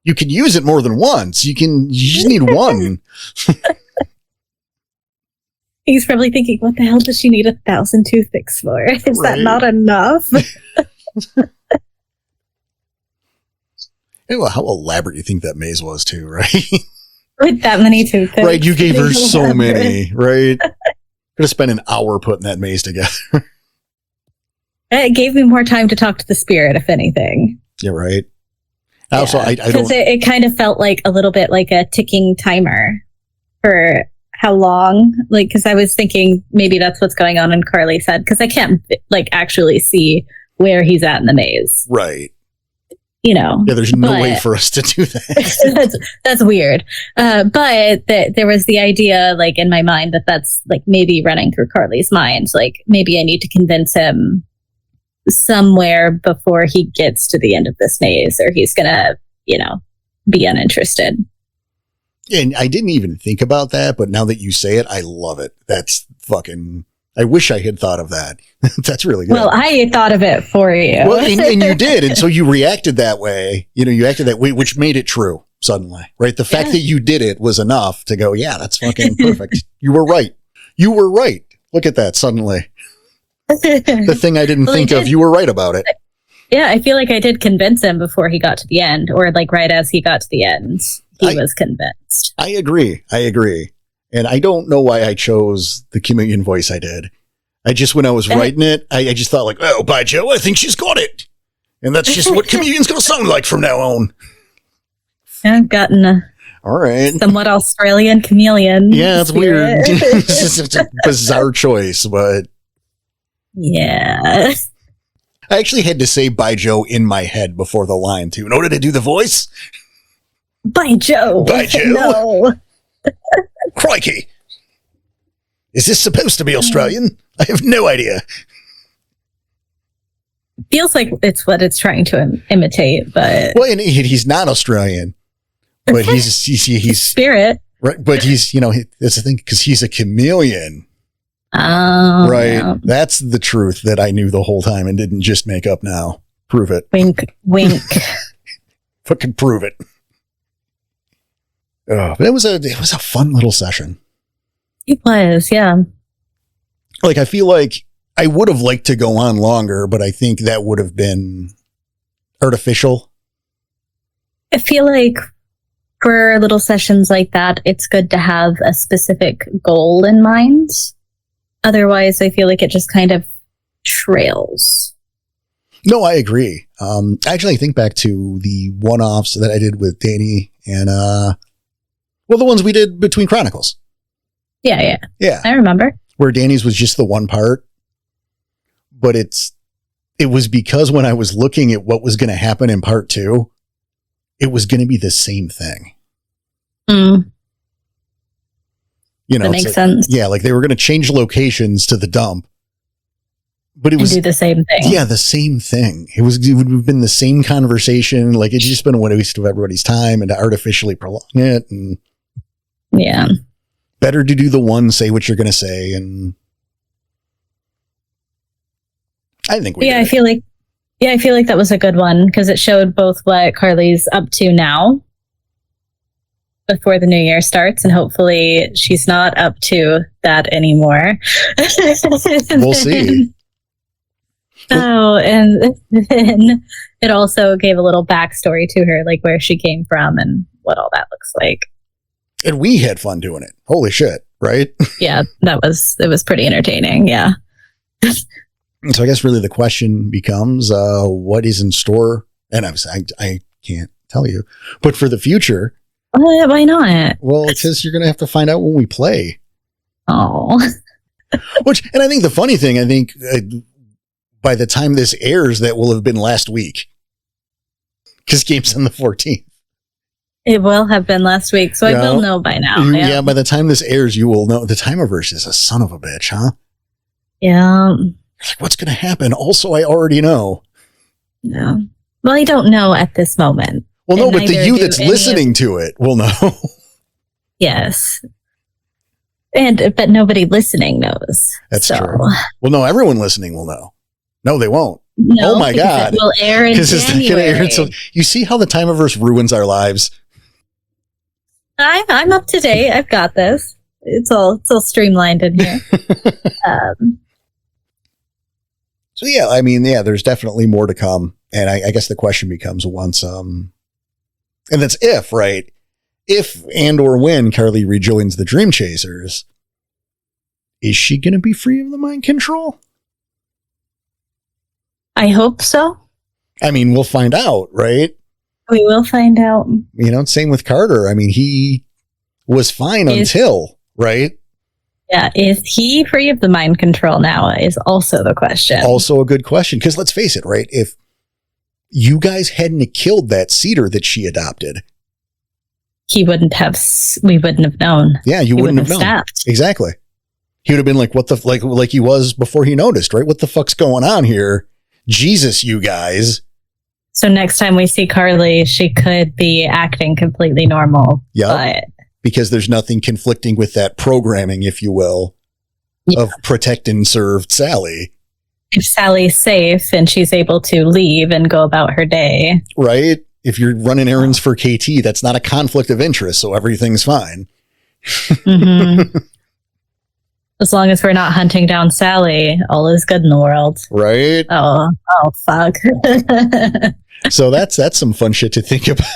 You can use it more than once. You just need one. He's probably thinking, what the hell does she need 1,000 toothpicks for? Is that not enough? Well, how elaborate you think that maze was too, right? With that many toothpicks. Right, you gave her so many, right? Could have spent an hour putting that maze together. It gave me more time to talk to the spirit, if anything. Yeah, right. Also, I don't... Because it kind of felt like a little bit like a ticking timer for how long. Like, because I was thinking maybe that's what's going on in Carly's head. Because I can't, like, actually see where he's at in the maze. Right. Yeah, there's no way for us to do that. that's weird. But there was the idea, like, in my mind that's, like, maybe running through Carly's mind. Like, maybe I need to convince him somewhere before he gets to the end of this maze or he's going to, be uninterested. And I didn't even think about that, but now that you say it, I love it. That's fucking... I wish I had thought of that. That's really good. Well, I thought of it for you. Well, and you did. And so you reacted that way. You acted that way, which made it true suddenly, right? The fact that you did it was enough to go, yeah, that's fucking perfect. You were right. You were right. Look at that suddenly. The thing I didn't think of, you were right about it. Yeah, I feel like I did convince him before he got to the end, or like right as he got to the end, he was convinced. I agree. And I don't know why I chose the chameleon voice I did. I just, when I was writing it, I just thought like, oh, by Joe, I think she's got it. And that's just what chameleon's going to sound like from now on. I've gotten a somewhat Australian chameleon. Yeah, it's weird. It's a bizarre choice, but... Yeah. I actually had to say by Joe in my head before the line, too, in order to do the voice. By Jove. By Jove. No. Crikey. Is this supposed to be Australian? I have no idea. Feels like it's what it's trying to imitate, but Well, and he's not Australian, but he's spirit. right. But he's, that's the thing, because he's a chameleon, Oh, right? yeah. That's the truth that I knew the whole time and didn't just make up now. Prove it. Wink, wink. Fucking prove it. Oh, but it was a fun little session. It was, yeah. Like, I feel like I would have liked to go on longer, but I think that would have been artificial. I feel like for little sessions like that, it's good to have a specific goal in mind. Otherwise, I feel like it just kind of trails. No, I agree. Actually, I think back to the one-offs that I did with Danny and, the ones we did between Chronicles. Yeah. Yeah. I remember. Where Danny's was just the one part. But it was because when I was looking at what was going to happen in part 2, it was going to be the same thing. Mm. That makes sense. Yeah, like they were going to change locations to the dump. But it And was do the same thing. Yeah, the same thing. It would have been the same conversation. Like, it's just been a waste of everybody's time and to artificially prolong it. And Yeah. better to do the one, say what you're going to say. And I think we Yeah, did. I feel like that was a good one because it showed both what Carly's up to now before the new year starts, and hopefully she's not up to that anymore. We'll see. Oh, and then it also gave a little backstory to her, like where she came from and what all that looks like. And we had fun doing it. Holy shit, right? Yeah, it was pretty entertaining. Yeah. So I guess really the question becomes, what is in store? And I can't tell you, but for the future, Why not? well, it's just you're going to have to find out when we play. Oh, And I think the funny thing, by the time this airs, that will have been last week. Because game's on the 14th. it will have been last week, so Yeah. I will know by now. Yeah, by the time this airs, you will know. The Timeverse is a son of a bitch, huh? Yeah. Like, what's going to happen? Also, I already know. No. Well, I don't know at this moment. Well, no, And but the neither you do that's any listening to it will know. Yes. But nobody listening knows. That's so. true. Well, no, everyone listening will know. No, they won't. No, Oh my because God. it will air in Because it's not going to January. air until. You see how the Timeverse ruins our lives? I'm up to date. I've got this. It's all streamlined in here. So yeah, I mean, yeah, there's definitely more to come, and I guess the question becomes once, and that's if, right? If and or when Carly rejoins the Dream Chasers, is she going to be free of the mind control? I hope so. I mean, we'll find out, right? We will find out. Same with Carter. I mean, he was fine until, right? Yeah, is he free of the mind control now is also the question. Also a good question, because let's face it, right? If you guys hadn't killed that cedar that she adopted, we wouldn't have known. yeah, you He wouldn't have known. snapped. Exactly. He would have been like, what the, like he was before he noticed, right? What the fuck's going on here? Jesus, you guys. So next time we see Carly, she could be acting completely normal. Yeah. But Because there's nothing conflicting with that programming, if you will, Yeah. of protect and serve Sally, if Sally's safe and she's able to leave and go about her day, right? If you're running errands for KT, that's not a conflict of interest, so everything's fine. mhm. As long as we're not hunting down Sally, all is good in the world. Right? Oh, fuck. So that's some fun shit to think about.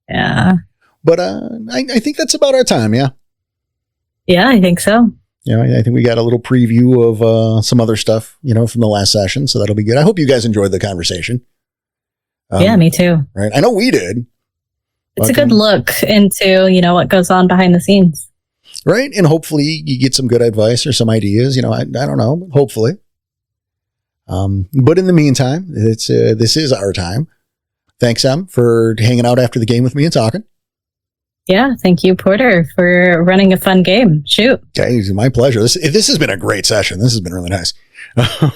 Yeah. But I think that's about our time, yeah. Yeah, I think so. Yeah, I think we got a little preview of some other stuff, from the last session, so that'll be good. I hope you guys enjoyed the conversation. Yeah, me too. Right? I know we did. It's a good look into, what goes on behind the scenes. Right? And hopefully you get some good advice or some ideas. I don't know. Hopefully. But in the meantime, this is our time. thanks, Em, for hanging out after the game with me and talking. Yeah, thank you, Porter, for running a fun game. Shoot. Okay, it's my pleasure. This has been a great session. This has been really nice.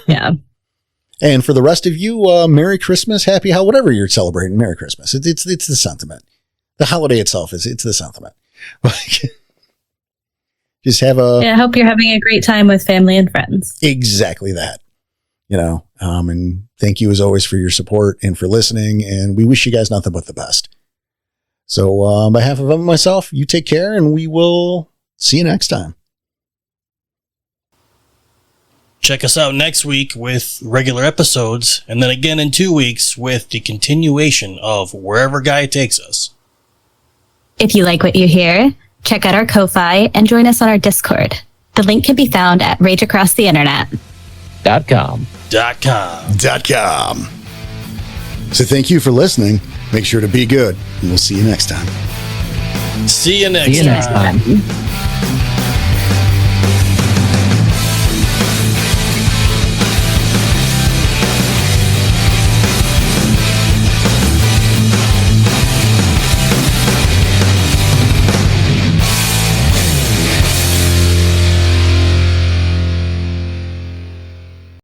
Yeah. And for the rest of you, Merry Christmas, Happy whatever you're celebrating. Merry Christmas. It's the sentiment. The holiday itself it's the sentiment. Just have I hope you're having a great time with family and friends. Exactly that. And thank you as always for your support and for listening. And we wish you guys nothing but the best. So on behalf of myself, you take care, and we will see you next time. Check us out next week with regular episodes, and then again in 2 weeks with the continuation of Wherever Guy Takes Us. If you like what you hear, check out our Ko-Fi and join us on our Discord. The link can be found at .com. So thank you for listening. Make sure to be good, and we'll see you next time. See you next time.